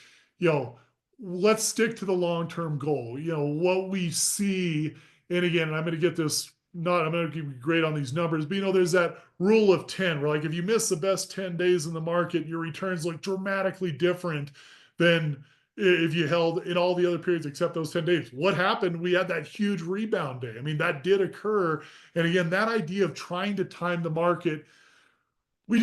Let's stick to the long-term goal. What we see, and again, I'm going to get this, I'm going to be great on these numbers, but there's that rule of 10 where, like, if you miss the best 10 days in the market, your returns look dramatically different than if you held in all the other periods except those 10 days. What happened? We had that huge rebound day. I mean, that did occur. And again, that idea of trying to time the market, we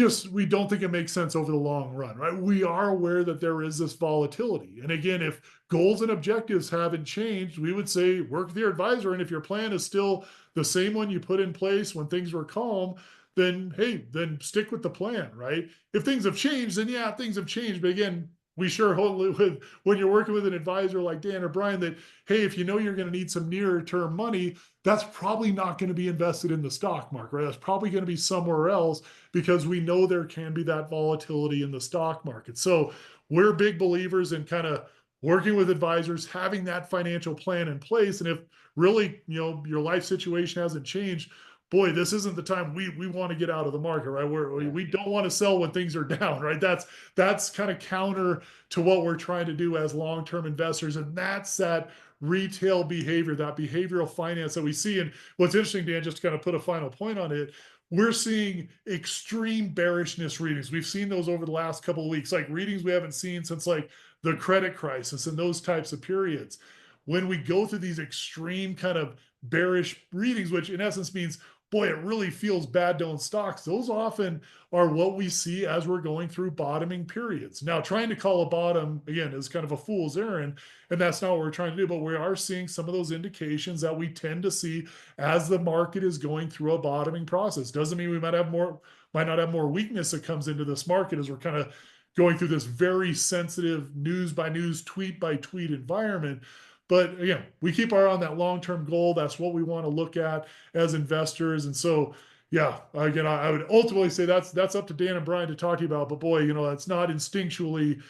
don't think it makes sense over the long run, right? We are aware that there is this volatility. And again, if goals and objectives haven't changed, we would say work with your advisor. And if your plan is still the same one you put in place when things were calm, then hey, then stick with the plan, right? If things have changed, then yeah, things have changed. But again, we sure hope with when you're working with an advisor like Dan or Brian that, hey, if you're going to need some nearer term money, that's probably not going to be invested in the stock market, right? That's probably going to be somewhere else, because we know there can be that volatility in the stock market. So we're big believers in kind of working with advisors, having that financial plan in place. And if really, your life situation hasn't changed, boy, this isn't the time we want to get out of the market, right? We don't want to sell when things are down, right? That's kind of counter to what we're trying to do as long-term investors. And that's that retail behavior, that behavioral finance that we see. And what's interesting, Dan, just to kind of put a final point on it, we're seeing extreme bearishness readings. We've seen those over the last couple of weeks, like readings we haven't seen since like the credit crisis and those types of periods. When we go through these extreme kind of bearish readings, which in essence means, boy, it really feels bad to own stocks, those often are what we see as we're going through bottoming periods. Now, trying to call a bottom, again, is kind of a fool's errand, and that's not what we're trying to do, but we are seeing some of those indications that we tend to see as the market is going through a bottoming process. Doesn't mean we might not have more weakness that comes into this market as we're kind of going through this very sensitive news by news, tweet by tweet environment. But again, we keep our eye on that long-term goal. That's what we want to look at as investors. And so, yeah, again, I would ultimately say that's up to Dan and Brian to talk to you about. But boy, that's not instinctually,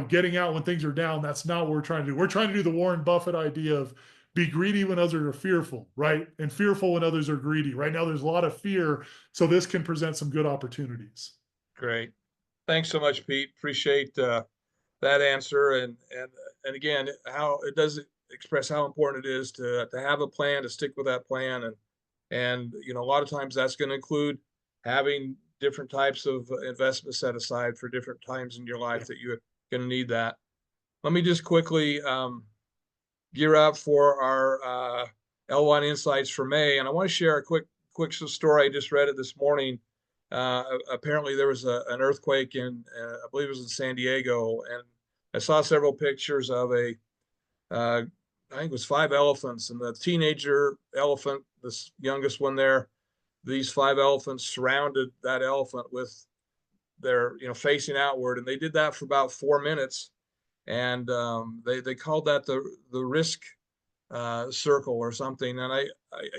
getting out when things are down. That's not what we're trying to do. We're trying to do the Warren Buffett idea of be greedy when others are fearful, right? And fearful when others are greedy. Right now, there's a lot of fear. So this can present some good opportunities. Great. Thanks so much, Pete. Appreciate that answer. And again, how it does express how important it is to have a plan, to stick with that plan. And a lot of times that's going to include having different types of investments set aside for different times in your life that you're going to need that. Let me just quickly gear up for our Elevánt Insights for May. And I want to share a quick story. I just read it this morning. Apparently there was an earthquake in, I believe it was in San Diego, and I saw several pictures of I think it was 5 elephants, and the teenager elephant, this youngest one there, these 5 elephants surrounded that elephant with their, facing outward. And they did that for about 4 minutes. And they called that the risk circle or something. And I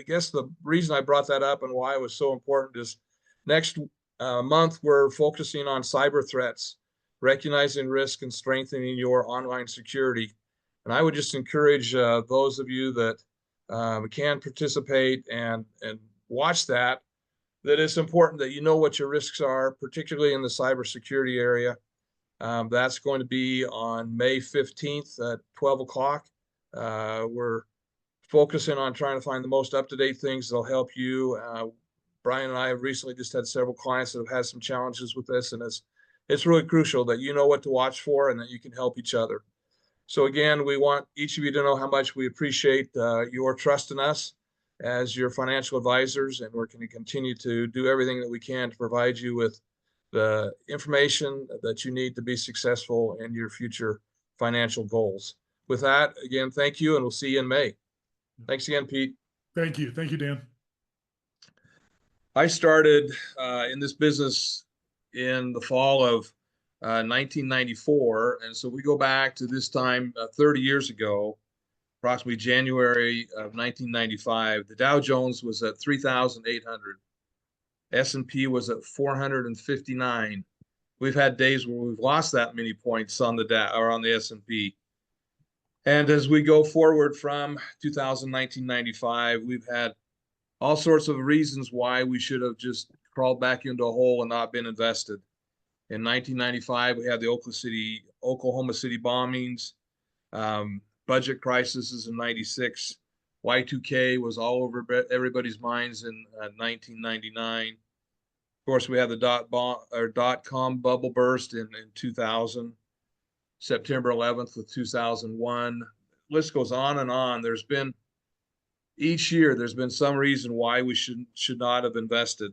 guess the reason I brought that up and why it was so important is next month, we're focusing on cyber threats, recognizing risk and strengthening your online security. And I would just encourage those of you that can participate and watch that it's important that you know what your risks are, particularly in the cybersecurity area. That's going to be on May 15th at 12 o'clock. We're focusing on trying to find the most up-to-date things that'll help you. Brian and I have recently just had several clients that have had some challenges with this, and it's really crucial that you know what to watch for and that you can help each other. So again, we want each of you to know how much we appreciate your trust in us as your financial advisors, and we're going to continue to do everything that we can to provide you with the information that you need to be successful in your future financial goals. with that, again, thank you, and we'll see you in May. Thanks again, Pete. Thank you. Thank you, Dan. I started in this business in the fall of 1994. And so we go back to this time 30 years ago, approximately January of 1995. The Dow Jones was at 3,800. S&P was at 459. We've had days where we've lost that many points on the Dow or on the S&P. And as we go forward from 2019-95, we've had all sorts of reasons why we should have just crawled back into a hole and not been invested. In 1995, we had the Oklahoma City bombings, budget crises in 96. Y2K was all over everybody's minds in 1999. Of course, we had the dot-com bubble burst in 2000, September 11th with 2001. List goes on and on. Each year, there's been some reason why we should not have invested.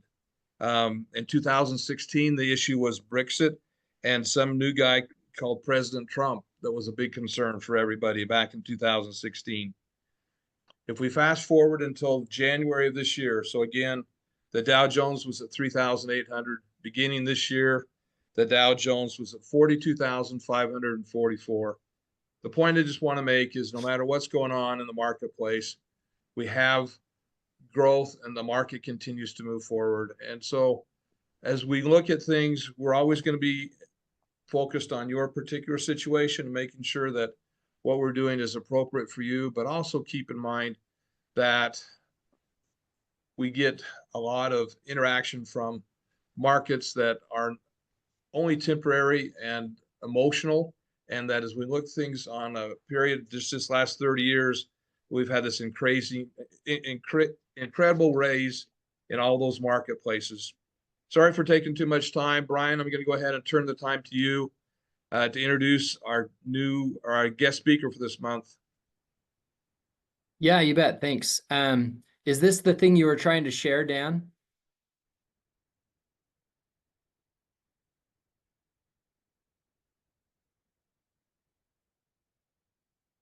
In 2016, the issue was Brexit and some new guy called President Trump. That was a big concern for everybody back in 2016. If we fast forward until January of this year, so again, the Dow Jones was at 3,800. Beginning this year, the Dow Jones was at 42,544. The point I just want to make is no matter what's going on in the marketplace, we have growth and the market continues to move forward. And so as we look at things, we're always going to be focused on your particular situation and making sure that what we're doing is appropriate for you, but also keep in mind that we get a lot of interaction from markets that are only temporary and emotional. And that as we look things on a period, just this last 30 years, we've had this incredible raise in all those marketplaces. Sorry for taking too much time, Brian. I'm going to go ahead and turn the time to you to introduce our guest speaker for this month. Yeah, you bet. Thanks. Is this the thing you were trying to share, Dan?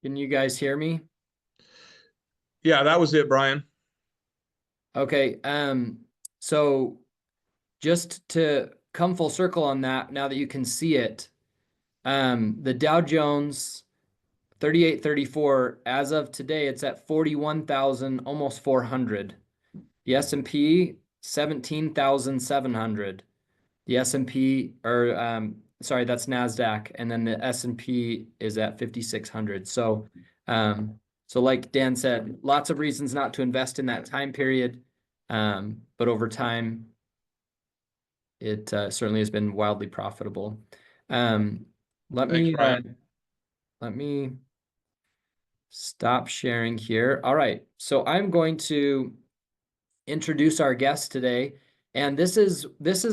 Can you guys hear me? Yeah, that was it, Brian. Okay. So just to come full circle on that, now that you can see it, the Dow Jones 3834, as of today, it's at 41,000, almost 400. The S&P 17,700. The S&P, or sorry, that's NASDAQ, and then the S&P is at 5,600. So, so like Dan said, lots of reasons not to invest in that time period, but over time, it certainly has been wildly profitable. Let me stop sharing here. All right, so I'm going to introduce our guest today. And this is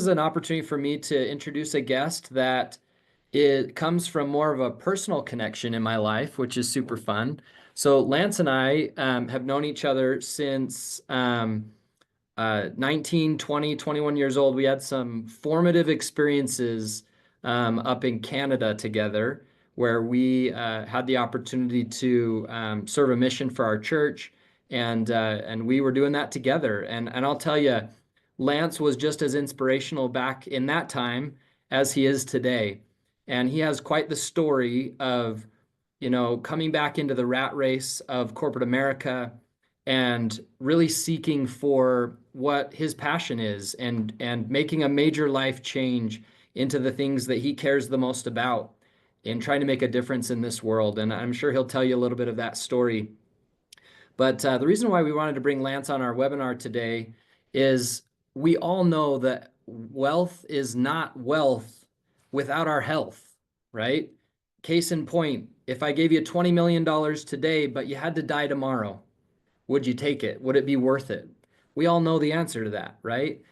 an opportunity for me to introduce a guest that it comes from more of a personal connection in my life, which is super fun. So Lance and I have known each other since 19, 20, 21 years old. We had some formative experiences up in Canada together where we had the opportunity to serve a mission for our church. And we were doing that together. And I'll tell you, Lance was just as inspirational back in that time as he is today. And he has quite the story of, coming back into the rat race of corporate America and really seeking for what his passion is and making a major life change into the things that he cares the most about and trying to make a difference in this world. And I'm sure he'll tell you a little bit of that story. But the reason why we wanted to bring Lance on our webinar today is we all know that wealth is not wealth without our health, right? Case in point, if I gave you $20 million today, but you had to die tomorrow, would you take it? Would it be worth it? We all know the answer to that, right?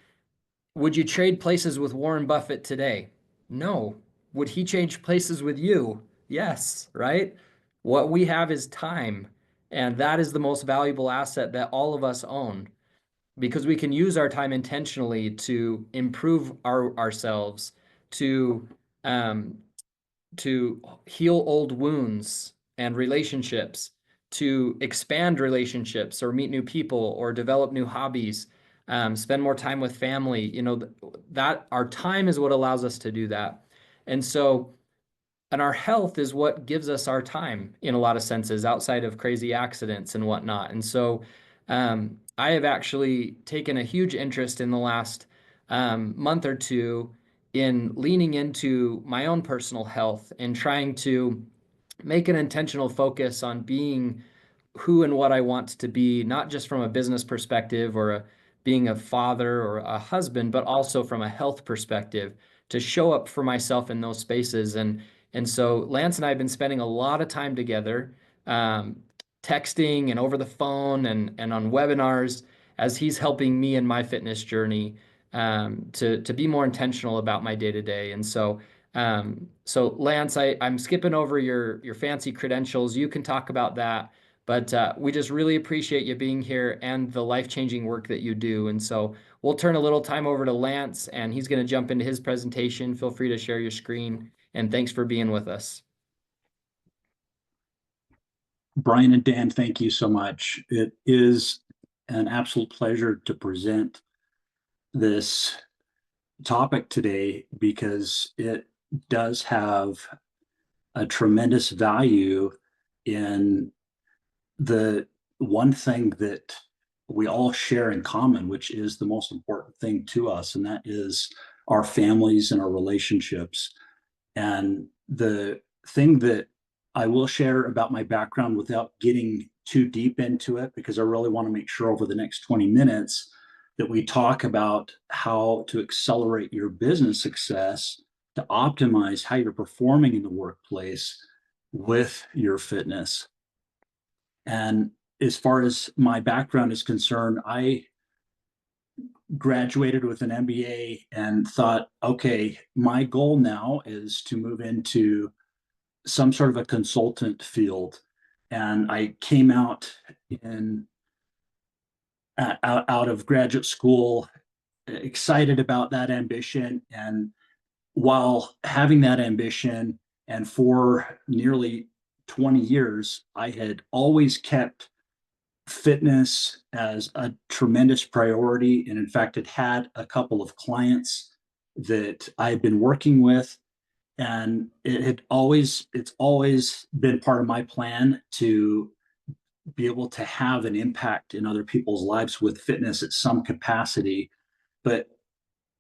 Would you trade places with Warren Buffett today? No. Would he change places with you? Yes, right? What we have is time. And that is the most valuable asset that all of us own because we can use our time intentionally to improve ourselves, to heal old wounds, and relationships, to expand relationships or meet new people or develop new hobbies, spend more time with family. That our time is what allows us to do that. And our health is what gives us our time in a lot of senses, outside of crazy accidents and whatnot. I have actually taken a huge interest in the last month or two in leaning into my own personal health and trying to make an intentional focus on being who and what I want to be, not just from a business perspective or being a father or a husband, but also from a health perspective, to show up for myself in those spaces. And so Lance and I have been spending a lot of time together, texting and over the phone and on webinars, as he's helping me in my fitness journey, to be more intentional about my day to day. So Lance, I'm skipping over your fancy credentials. You can talk about that, but we just really appreciate you being here and the life-changing work that you do. And so we'll turn a little time over to Lance, and he's going to jump into his presentation. Feel free to share your screen, and thanks for being with us. Brian and Dan, thank you so much. It is an absolute pleasure to present this topic today, because it does have a tremendous value in the one thing that we all share in common, which is the most important thing to us, and that is our families and our relationships. And the thing that I will share about my background, without getting too deep into it, because I really want to make sure over the next 20 minutes that we talk about how to accelerate your business success, to optimize how you're performing in the workplace with your fitness. And as far as my background is concerned, I graduated with an MBA and thought, okay, my goal now is to move into some sort of a consultant field. And I came out of graduate school excited about that ambition. And while having that ambition, and for nearly 20 years, I had always kept fitness as a tremendous priority. And in fact, it had a couple of clients that I had been working with. And it's always been part of my plan to be able to have an impact in other people's lives with fitness at some capacity. But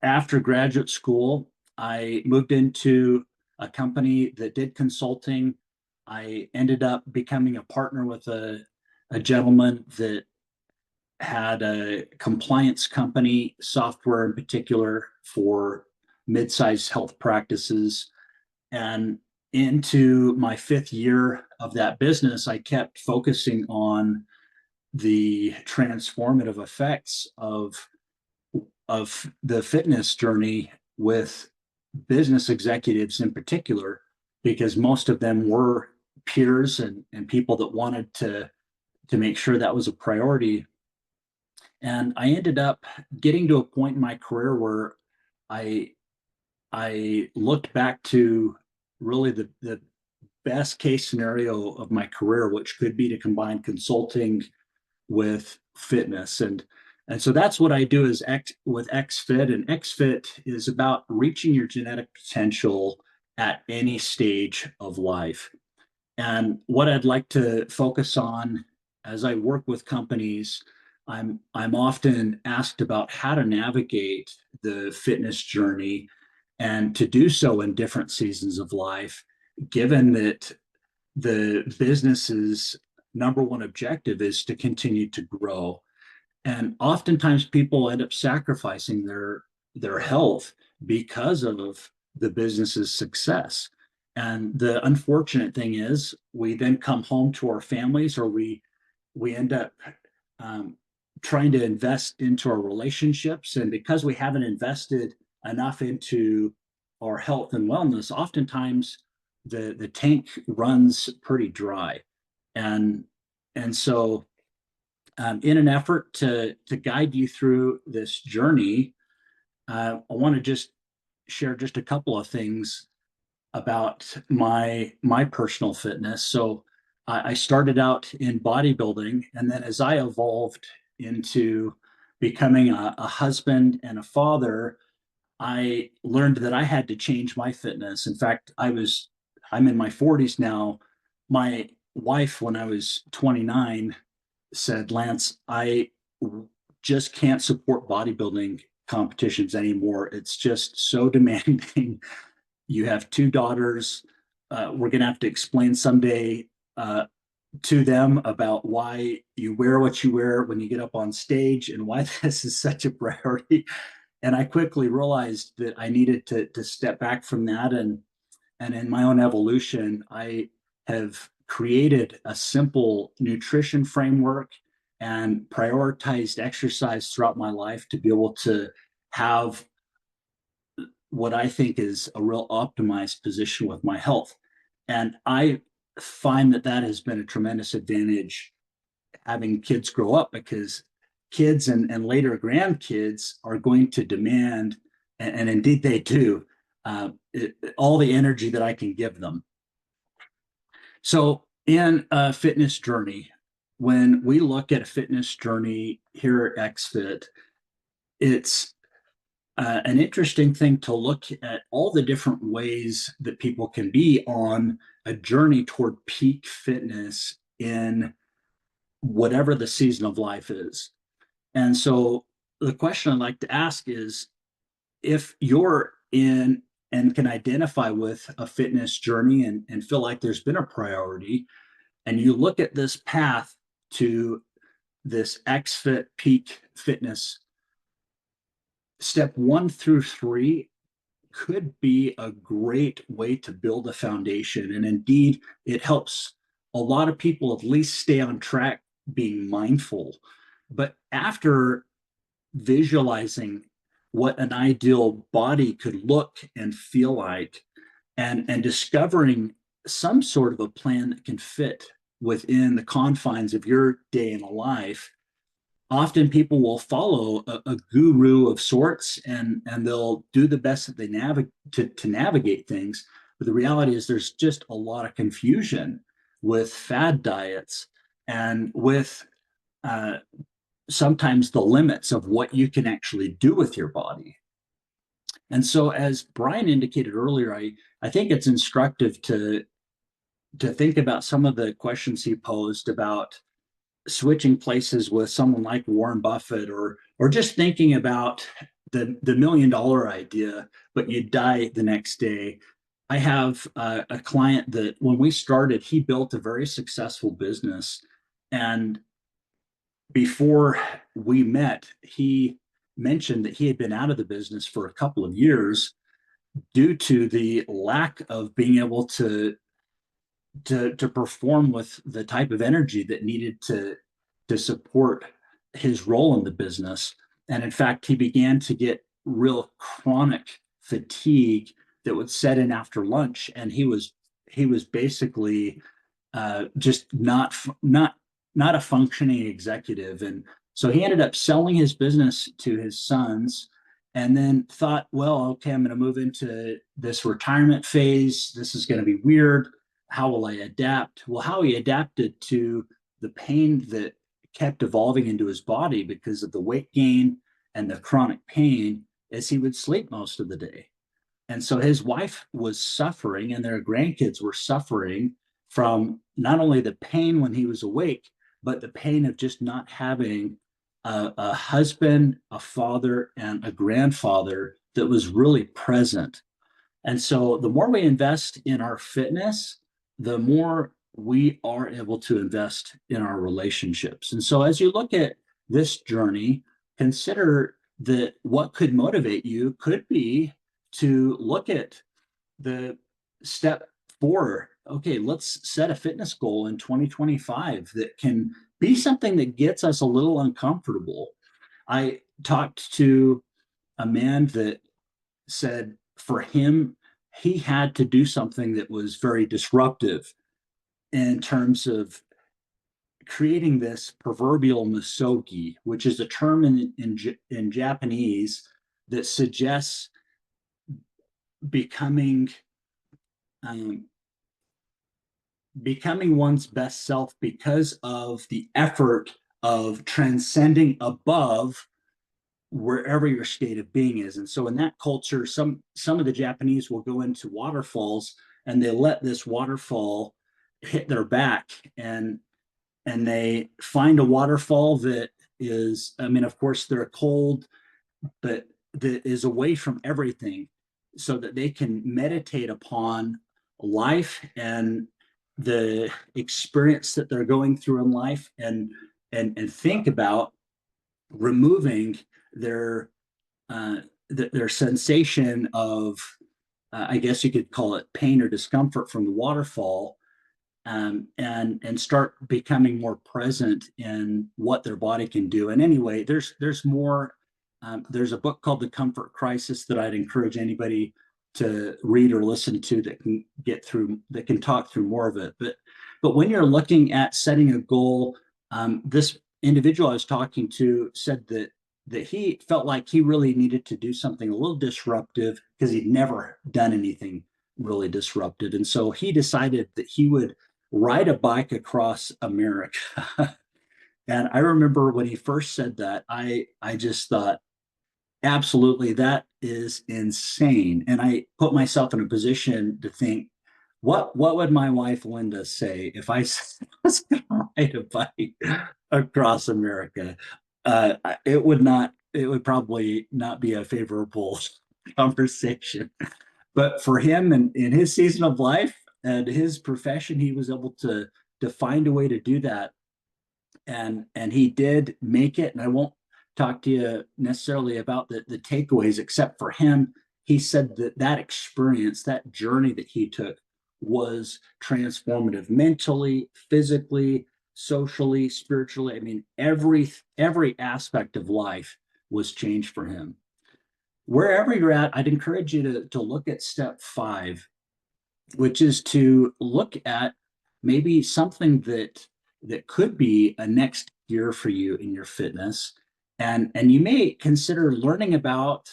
after graduate school, I moved into a company that did consulting. I ended up becoming a partner with a gentleman that had a compliance company, software in particular, for mid-sized health practices. And into my 5th year of that business, I kept focusing on the transformative effects of the fitness journey with business executives in particular, because most of them were peers and people that wanted to make sure that was a priority. And I ended up getting to a point in my career where I looked back to really the best case scenario of my career, which could be to combine consulting with fitness. And so that's what I do with XFit. And XFit is about reaching your genetic potential at any stage of life. And what I'd like to focus on as I work with companies, I'm often asked about how to navigate the fitness journey, and to do so in different seasons of life, given that the business's number one objective is to continue to grow. And oftentimes people end up sacrificing their health because of the business's success. And the unfortunate thing is, we then come home to our families, or we end up trying to invest into our relationships. And because we haven't invested enough into our health and wellness, oftentimes the tank runs pretty dry. And so in an effort to guide you through this journey, I want to just share just a couple of things about my personal fitness. So I started out in bodybuilding, and then as I evolved into becoming a husband and a father, I learned that I had to change my fitness. In fact, I'm in my 40s now. My wife, when I was 29, said, Lance, I just can't support bodybuilding competitions anymore. It's just so demanding. You have two daughters. We're going to have to explain someday to them about why you wear what you wear when you get up on stage and why this is such a priority. And I quickly realized that I needed to step back from that. And in my own evolution, I have created a simple nutrition framework and prioritized exercise throughout my life to be able to have what I think is a real optimized position with my health. And I find that that has been a tremendous advantage having kids grow up, because kids and later grandkids are going to demand, and indeed they do, all the energy that I can give them. So in a fitness journey, when we look at a fitness journey here at XFit, it's an interesting thing to look at all the different ways that people can be on a journey toward peak fitness in whatever the season of life is. And so the question I'd like to ask is, if you're in and can identify with a fitness journey and feel like there's been a priority, and you look at this path to this XFit peak fitness, step 1 through 3 could be a great way to build a foundation. And indeed, it helps a lot of people at least stay on track, being mindful. But after visualizing what an ideal body could look and feel like, and discovering some sort of a plan that can fit within the confines of your day in a life, often people will follow a guru of sorts, and they'll do the best that they to navigate things. But the reality is there's just a lot of confusion with fad diets and with sometimes the limits of what you can actually do with your body. And so, as Brian indicated earlier, I think it's instructive to think about some of the questions he posed about switching places with someone like Warren Buffett, or just thinking about the $1 million idea, but you die the next day. I have a client that when we started, he built a very successful business. And before we met, he mentioned that he had been out of the business for a couple of years due to the lack of being able to perform with the type of energy that needed to support his role in the business. And in fact, he began to get real chronic fatigue that would set in after lunch, and he was basically just not a functioning executive. And so he ended up selling his business to his sons, and then thought, well, okay, I'm going to move into this retirement phase. This is going to be weird. How will I adapt? Well, how he adapted to the pain that kept evolving into his body because of the weight gain and the chronic pain is he would sleep most of the day. And so his wife was suffering, and their grandkids were suffering from not only the pain when he was awake, but the pain of just not having a husband, a father, and a grandfather that was really present. And so the more we invest in our fitness, the more we are able to invest in our relationships. And so as you look at this journey, consider that what could motivate you could be to look at the step 4. Okay, let's set a fitness goal in 2025 that can be something that gets us a little uncomfortable. I talked to a man that said for him, he had to do something that was very disruptive in terms of creating this proverbial misogi, which is a term in Japanese that suggests becoming becoming one's best self because of the effort of transcending above wherever your state of being is. And so in that culture, some of the Japanese will go into waterfalls and they let this waterfall hit their back, and they find a waterfall that is, I mean, of course they're cold, but that is away from everything, so that they can meditate upon life and the experience that they're going through in life, and think about removing their their sensation of I guess you could call it pain or discomfort from the waterfall, and start becoming more present in what their body can do. And anyway, there's more. There's a book called The Comfort Crisis that I'd encourage anybody to read or listen to that can get through, that can talk through more of it. But when you're looking at setting a goal, this individual I was talking to said that he felt like he really needed to do something a little disruptive because he'd never done anything really disruptive. And so he decided that he would ride a bike across America. And I remember when he first said that, I just thought, absolutely, that is insane. And I put myself in a position to think, what would my wife Linda say if I was going to ride a bike across America? It would probably not be a favorable conversation. But for him and in his season of life and his profession, he was able to find a way to do that. And he did make it. And I won't talk to you necessarily about the takeaways, except for him. He said that experience, that journey that he took, was transformative mentally, physically, socially, spiritually. I mean, every aspect of life was changed for him. Wherever you're at, I'd encourage you to look at step 5, which is to look at maybe something that could be a next gear for you in your fitness. And you may consider learning about,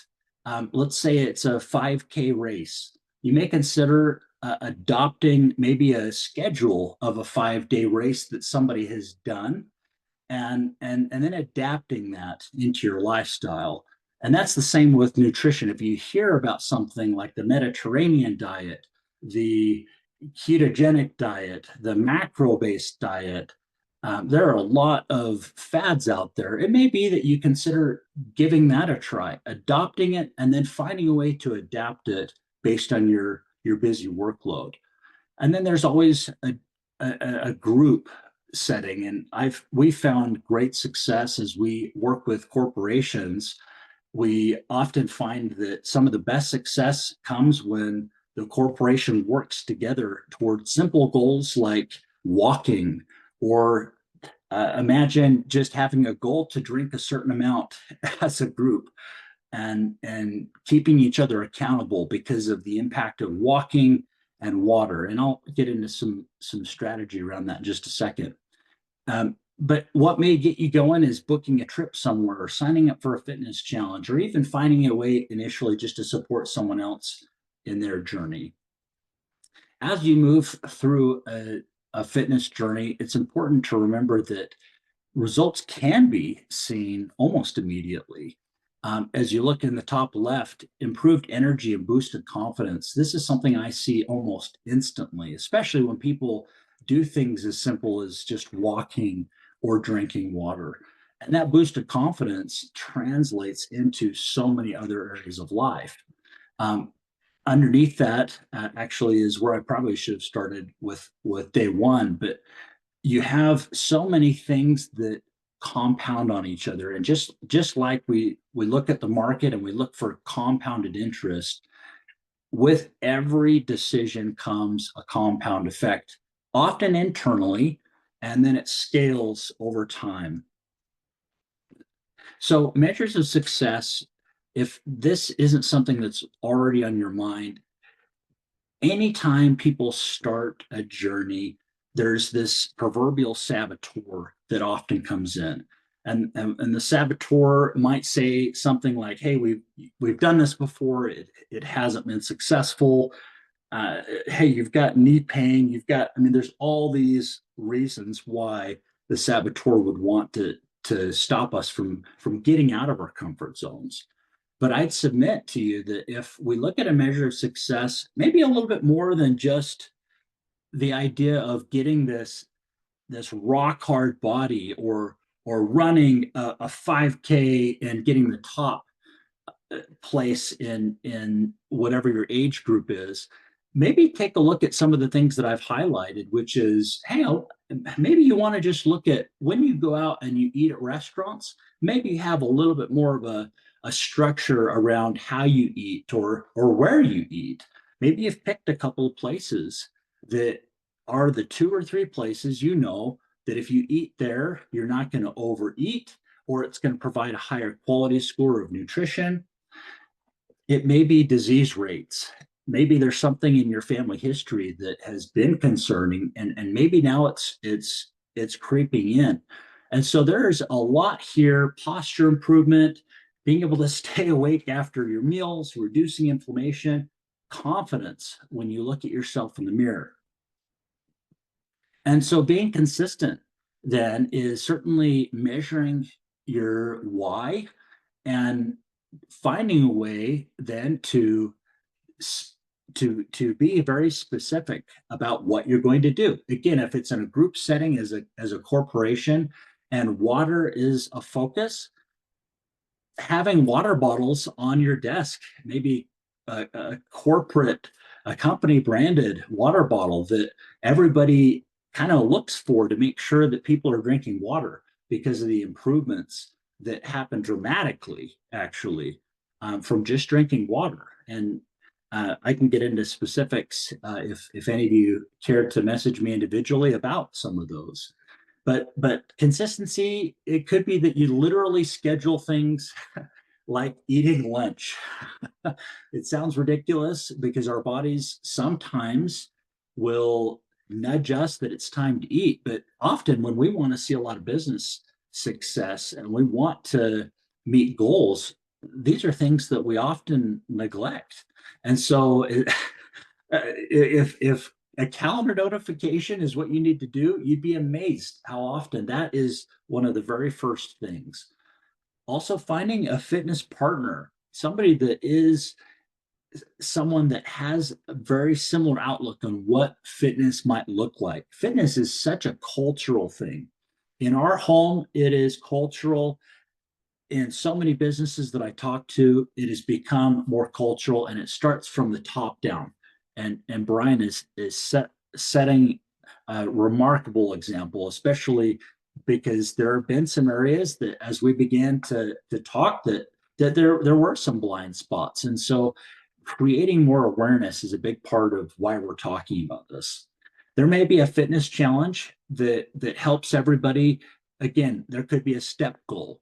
let's say it's a 5K race. You may consider adopting maybe a schedule of a 5-day race that somebody has done, and then adapting that into your lifestyle. And that's the same with nutrition. If you hear about something like the Mediterranean diet, the ketogenic diet, the macro-based diet, there are a lot of fads out there. It may be that you consider giving that a try, adopting it, and then finding a way to adapt it based on your busy workload. And then there's always a group setting, and we found great success as we work with corporations. We often find that some of the best success comes when the corporation works together toward simple goals like walking, or imagine just having a goal to drink a certain amount as a group, and keeping each other accountable because of the impact of walking and water. And I'll get into some strategy around that in just a second. But what may get you going is booking a trip somewhere, or signing up for a fitness challenge, or even finding a way initially just to support someone else in their journey. As you move through a fitness journey, it's important to remember that results can be seen almost immediately. As you look in the top left, improved energy and boosted confidence. This is something I see almost instantly, especially when people do things as simple as just walking or drinking water. And that boosted confidence translates into so many other areas of life. Underneath that actually is where I probably should have started with day 1, but you have so many things that compound on each other. And just like we look at the market and we look for compounded interest, with every decision comes a compound effect, often internally, and then it scales over time. So measures of success, if this isn't something that's already on your mind, anytime people start a journey, there's this proverbial saboteur that often comes in. And the saboteur might say something like, hey, we've done this before, it hasn't been successful. Hey, you've got knee pain, I mean, there's all these reasons why the saboteur would want to stop us from getting out of our comfort zones. But I'd submit to you that if we look at a measure of success, maybe a little bit more than just the idea of getting this rock hard body, or running a 5K and getting the top place in whatever your age group is, maybe take a look at some of the things that I've highlighted, which is, hey, maybe you want to just look at when you go out and you eat at restaurants, maybe you have a little bit more of a structure around how you eat, or where you eat. Maybe you've picked a couple of places that are the 2 or 3 places that if you eat there, you're not going to overeat, or it's going to provide a higher quality score of nutrition. It may be disease rates. Maybe there's something in your family history that has been concerning, and maybe now it's creeping in. And so there's a lot here: posture improvement, being able to stay awake after your meals, reducing inflammation, confidence when you look at yourself in the mirror. And so being consistent then is certainly measuring your why, and finding a way then to be very specific about what you're going to do. Again, if it's in a group setting, as a corporation, and water is a focus, having water bottles on your desk, maybe a corporate, a company branded water bottle that everybody kind of looks for, to make sure that people are drinking water, because of the improvements that happen dramatically, actually, from just drinking water. And I can get into specifics if any of you care to message me individually about some of those. But consistency, it could be that you literally schedule things like eating lunch. It sounds ridiculous, because our bodies sometimes will nudge us that it's time to eat. But often when we want to see a lot of business success and we want to meet goals, these are things that we often neglect. And so if a calendar notification is what you need to do, you'd be amazed how often that is one of the very first things. Also, finding a fitness partner, somebody that is someone that has a very similar outlook on what fitness might look like. Fitness is such a cultural thing. In our home, it is cultural. In so many businesses that I talk to, it has become more cultural, and it starts from the top down. And Brian is setting a remarkable example, especially because there have been some areas that, as we began to talk, that there were some blind spots. And so creating more awareness is a big part of why we're talking about this. There may be a fitness challenge that helps everybody. Again, there could be a step goal,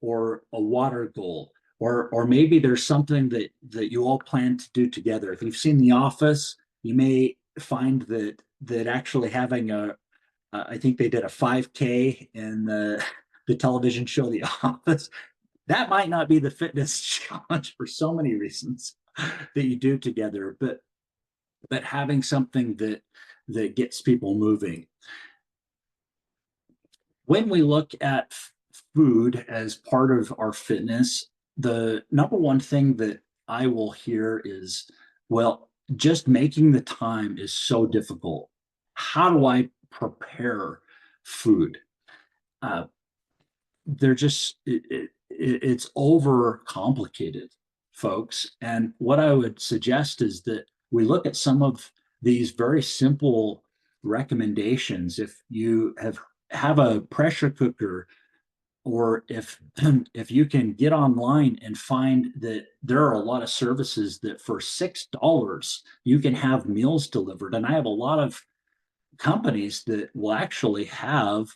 or a water goal, or maybe there's something that you all plan to do together. If you've seen The Office, you may find that actually having I think they did a 5K in the television show The Office. That might not be the fitness challenge for so many reasons that you do together, but having something that gets people moving. When we look at food as part of our fitness, the number one thing that I will hear is, well, just making the time is so difficult. How do I prepare food? It's over complicated, folks. And what I would suggest is that we look at some of these very simple recommendations. If you have a pressure cooker, or if you can get online and find that there are a lot of services that for $6 you can have meals delivered. And I have a lot of companies that will actually have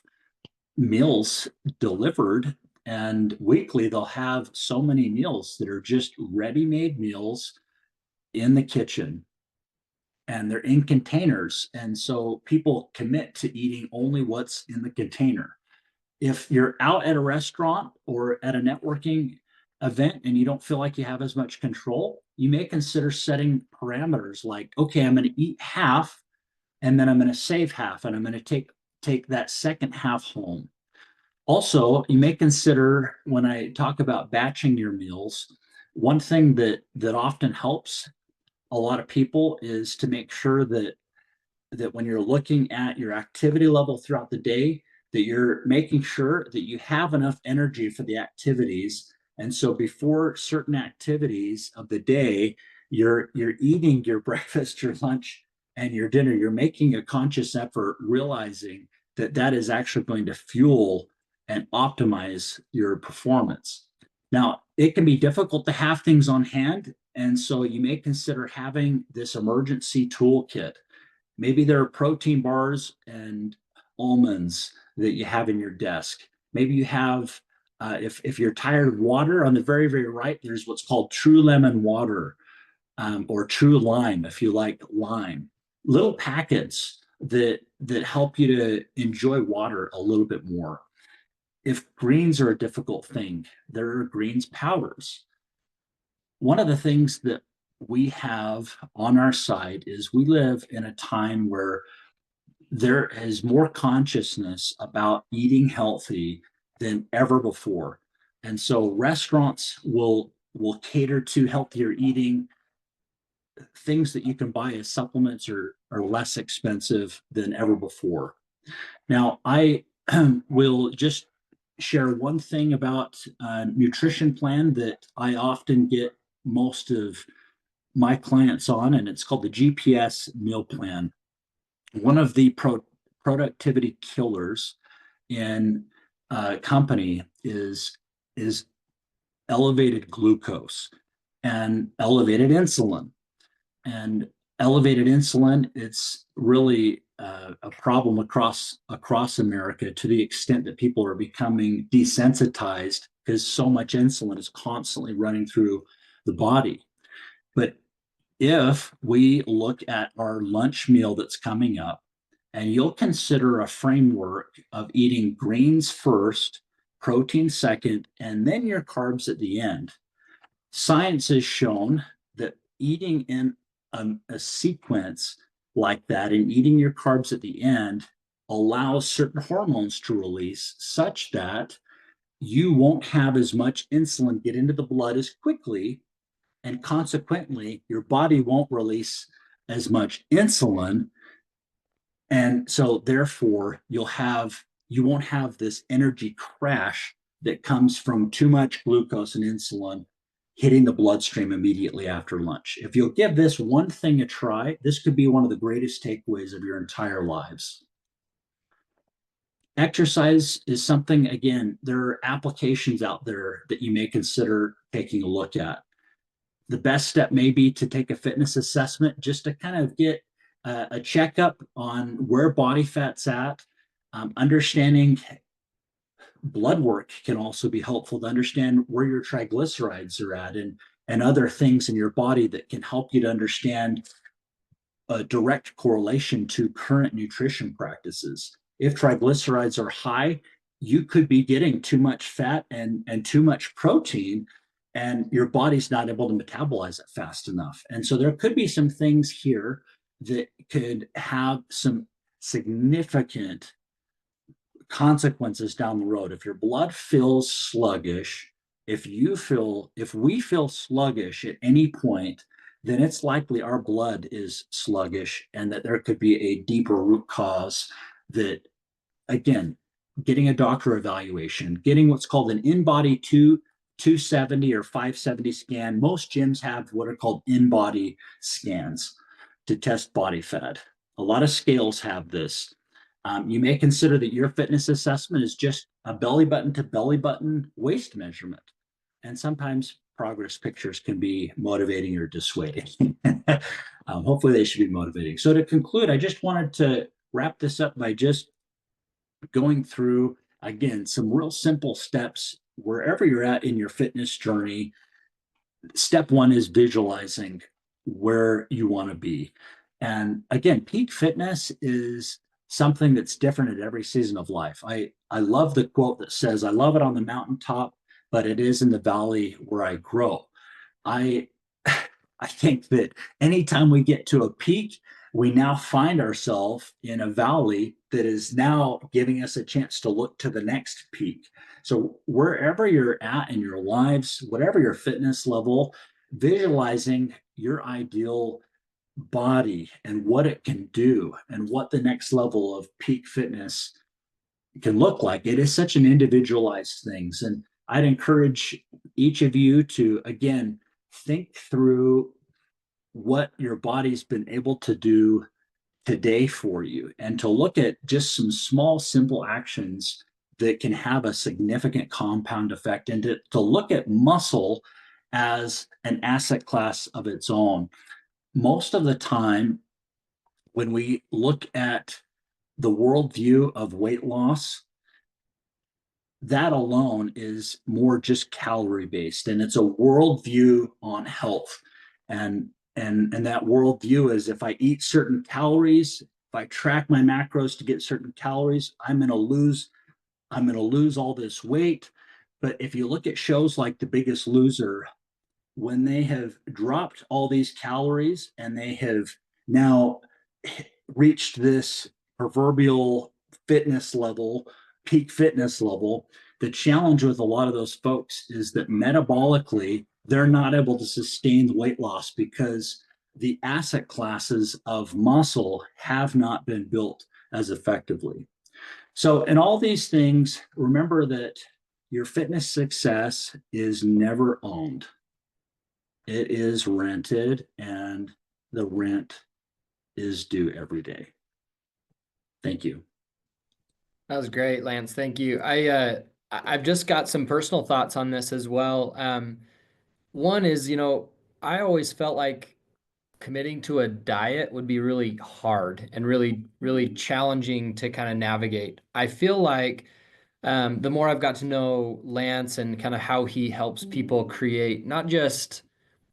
meals delivered, and weekly they'll have so many meals that are just ready-made meals in the kitchen, and they're in containers. And so people commit to eating only what's in the container. If you're out at a restaurant or at a networking event and you don't feel like you have as much control, you may consider setting parameters like, okay, I'm going to eat half and then I'm going to save half and I'm going to take that second half home. Also, you may consider, when I talk about batching your meals, one thing that often helps a lot of people is to make sure that when you're looking at your activity level throughout the day, that you're making sure that you have enough energy for the activities. And so before certain activities of the day, you're eating your breakfast, your lunch, and your dinner. You're making a conscious effort, realizing that that is actually going to fuel and optimize your performance. Now, it can be difficult to have things on hand, and so you may consider having this emergency toolkit. Maybe there are protein bars and almonds that you have in your desk. Maybe you have, if you're tired of water, on the very, very right, there's what's called True Lemon Water, or True Lime, if you like lime. Little packets that help you to enjoy water a little bit more. If greens are a difficult thing, there are greens powders. One of the things that we have on our side is we live in a time where there is more consciousness about eating healthy than ever before. And so restaurants will cater to healthier eating. Things that you can buy as supplements are less expensive than ever before. Now, I will just share one thing about a nutrition plan that I often get most of my clients on, and it's called the GPS meal plan. One of the productivity killers in a company is elevated glucose and elevated insulin. And elevated insulin, it's really a problem across America, to the extent that people are becoming desensitized because so much insulin is constantly running through the body. But if we look at our lunch meal that's coming up, and you'll consider a framework of eating greens first, protein second, and then your carbs at the end, science has shown that eating in a sequence like that and eating your carbs at the end allows certain hormones to release, such that you won't have as much insulin get into the blood as quickly, and consequently your body won't release as much insulin, and so therefore you won't have this energy crash that comes from too much glucose and insulin hitting the bloodstream immediately after lunch. If you'll give this one thing a try, this could be one of the greatest takeaways of your entire lives. Exercise is something, again, there are applications out there that you may consider taking a look at. The best step may be to take a fitness assessment just to kind of get a checkup on where body fat's at. Understanding blood work can also be helpful to understand where your triglycerides are at, and other things in your body that can help you to understand a direct correlation to current nutrition practices. If triglycerides are high, you could be getting too much fat and too much protein, and your body's not able to metabolize it fast enough. And so there could be some things here that could have some significant consequences down the road. If your blood feels sluggish, if we feel sluggish at any point, then it's likely our blood is sluggish, and that there could be a deeper root cause. That, again, getting a doctor evaluation, getting what's called an in-body 270 or 570 scan. Most gyms have what are called in-body scans to test body fat. A lot of scales have this. You may consider that your fitness assessment is just a belly button to belly button waist measurement. And sometimes progress pictures can be motivating or dissuading. Hopefully they should be motivating. So to conclude, I just wanted to wrap this up by just going through, again, some real simple steps wherever you're at in your fitness journey. Step one is visualizing where you want to be. And again, peak fitness is something that's different at every season of life. I love the quote that says, "I love it on the mountaintop, but it is in the valley where I grow. I I think that anytime we get to a peak, we now find ourselves in a valley that is now giving us a chance to look to the next peak. So wherever you're at in your lives, whatever your fitness level, visualizing your ideal body and what it can do and what the next level of peak fitness can look like. It is such an individualized things. And I'd encourage each of you to, again, think through what your body's been able to do today for you and to look at just some small, simple actions that can have a significant compound effect, and to look at muscle as an asset class of its own. Most of the time, when we look at the worldview of weight loss, that alone is more just calorie based, and it's a worldview on health. And that worldview is, if I eat certain calories, if I track my macros to get certain calories, I'm going to lose all this weight. But if you look at shows like The Biggest Loser, when they have dropped all these calories and they have now reached this proverbial fitness level, peak fitness level, the challenge with a lot of those folks is that metabolically, they're not able to sustain the weight loss because the asset classes of muscle have not been built as effectively. So, in all these things, remember that your fitness success is never owned. It is rented, and the rent is due every day. Thank you. That was great, Lance. Thank you. I've just got some personal thoughts on this as well. One is, I always felt like committing to a diet would be really hard and really, really challenging to kind of navigate. I feel like the more I've got to know Lance and kind of how he helps people create not just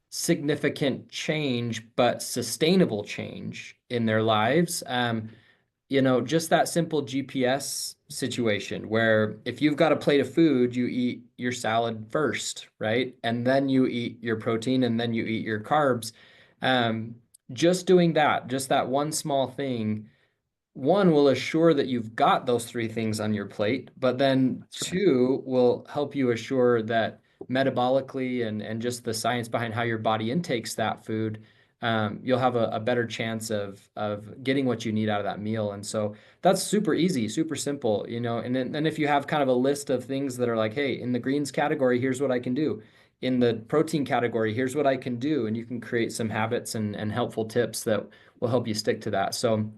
significant change, but sustainable change in their lives. Just that simple GPS situation where if you've got a plate of food, you eat your salad first, right? And then you eat your protein and then you eat your carbs. Just doing that, just that one small thing, one will assure that you've got those three things on your plate, but then two will help you assure that metabolically and just the science behind how your body intakes that food, you'll have a better chance of getting what you need out of that meal. And so that's super easy, super simple, and then if you have kind of a list of things that are like, hey, in the greens category, here's what I can do. In the protein category, here's what I can do. And you can create some habits and helpful tips that will help you stick to that. So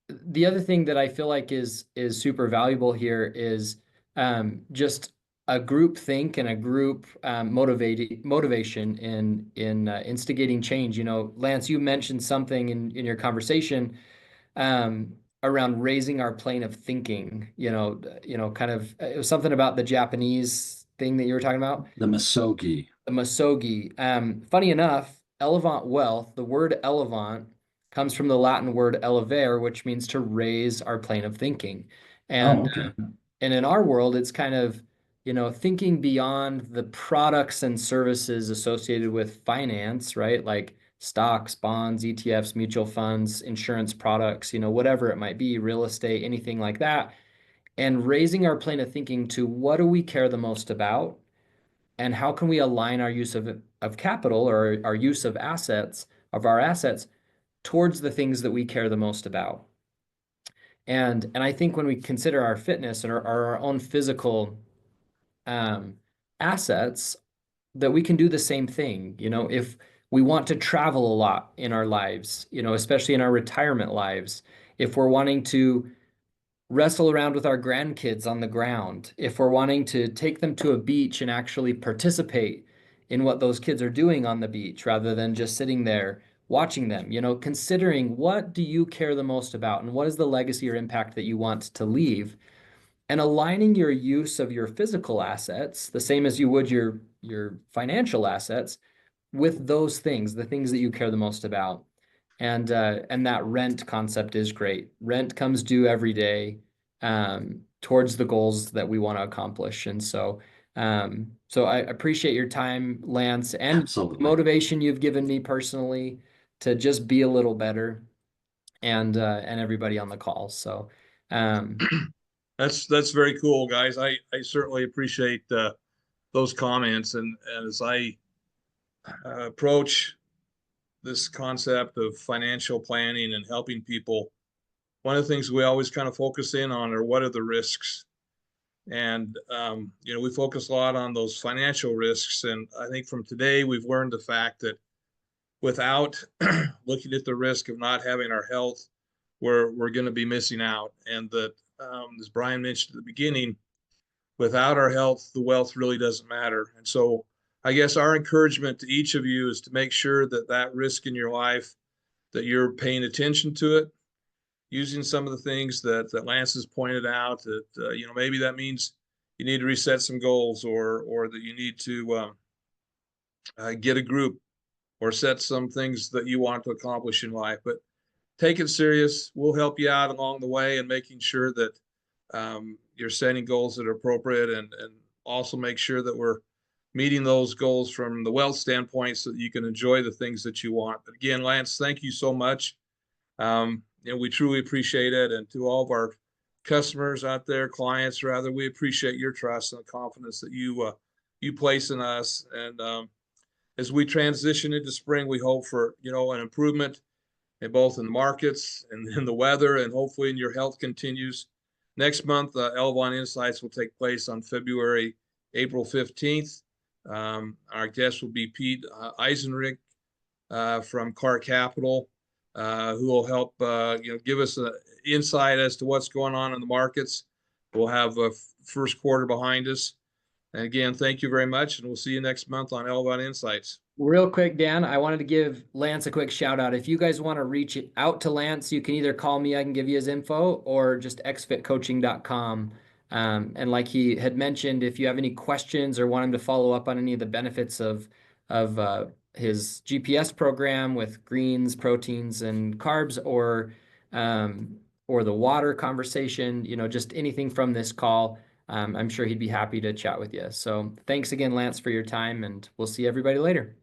the other thing that I feel like is super valuable here is just a group think and a group motivation in instigating change. Lance, you mentioned something in your conversation around raising our plane of thinking. Kind of it was something about the Japanese thing that you were talking about. The Masogi. The Masogi. Funny enough, Elevánt wealth, the word Elevánt comes from the Latin word elevare, which means to raise our plane of thinking. And okay. And in our world, it's kind of, thinking beyond the products and services associated with finance, right? Like stocks, bonds, ETFs, mutual funds, insurance products, whatever it might be, real estate, anything like that. And raising our plane of thinking to what do we care the most about? And how can we align our use of capital or our use of our assets towards the things that we care the most about? And I think when we consider our fitness and our own physical assets, that we can do the same thing. If we want to travel a lot in our lives, especially in our retirement lives, if we're wanting to wrestle around with our grandkids on the ground, if we're wanting to take them to a beach and actually participate in what those kids are doing on the beach rather than just sitting there watching them, considering what do you care the most about and what is the legacy or impact that you want to leave, and aligning your use of your physical assets the same as you would your financial assets with those things, the things that you care the most about. And that rent concept is great. Rent comes due every day. towards the goals that we want to accomplish. And so, so I appreciate your time, Lance, and the Absolutely. motivation you've given me personally to just be a little better, and everybody on the call. So, That's very cool, guys. I certainly appreciate those comments, and as I approach this concept of financial planning and helping people, one of the things we always kind of focus in on are what are the risks. And you know, we focus a lot on those financial risks, and I think from today we've learned the fact that without looking at the risk of not having our health, we're going to be missing out. And that, as Brian mentioned at the beginning, without our health, the wealth really doesn't matter. And so I guess our encouragement to each of you is to make sure that that risk in your life, that you're paying attention to it, using some of the things that Lance has pointed out, that you know, maybe that means you need to reset some goals, or that you need to get a group or set some things that you want to accomplish in life. But take it serious. We'll help you out along the way, and making sure that you're setting goals that are appropriate, and also make sure that we're meeting those goals from the wealth standpoint so that you can enjoy the things that you want. But again, Lance, thank you so much. You know, we truly appreciate it. And to all of our customers out there, clients rather, we appreciate your trust and the confidence that you place in us. And as we transition into spring, we hope for, you know, an improvement in both in the markets and in the weather, and hopefully in your health continues. Next month, Elevánt Insights will take place on April 15th. Our guest will be Pete Eisenrich from Car Capital, who will help you know, give us an insight as to what's going on in the markets. We'll have a first quarter behind us. And again, thank you very much, and we'll see you next month on Elevánt Insights. real quick, Dan, I wanted to give Lance a quick shout out. If you guys want to reach out to Lance, you can either call me, I can give you his info, or just xfitcoaching.com. And like he had mentioned, if you have any questions or want him to follow up on any of the benefits of his GPS program with greens, proteins, and carbs, or the water conversation, you know, just anything from this call, I'm sure he'd be happy to chat with you. So thanks again, Lance, for your time, and we'll see everybody later.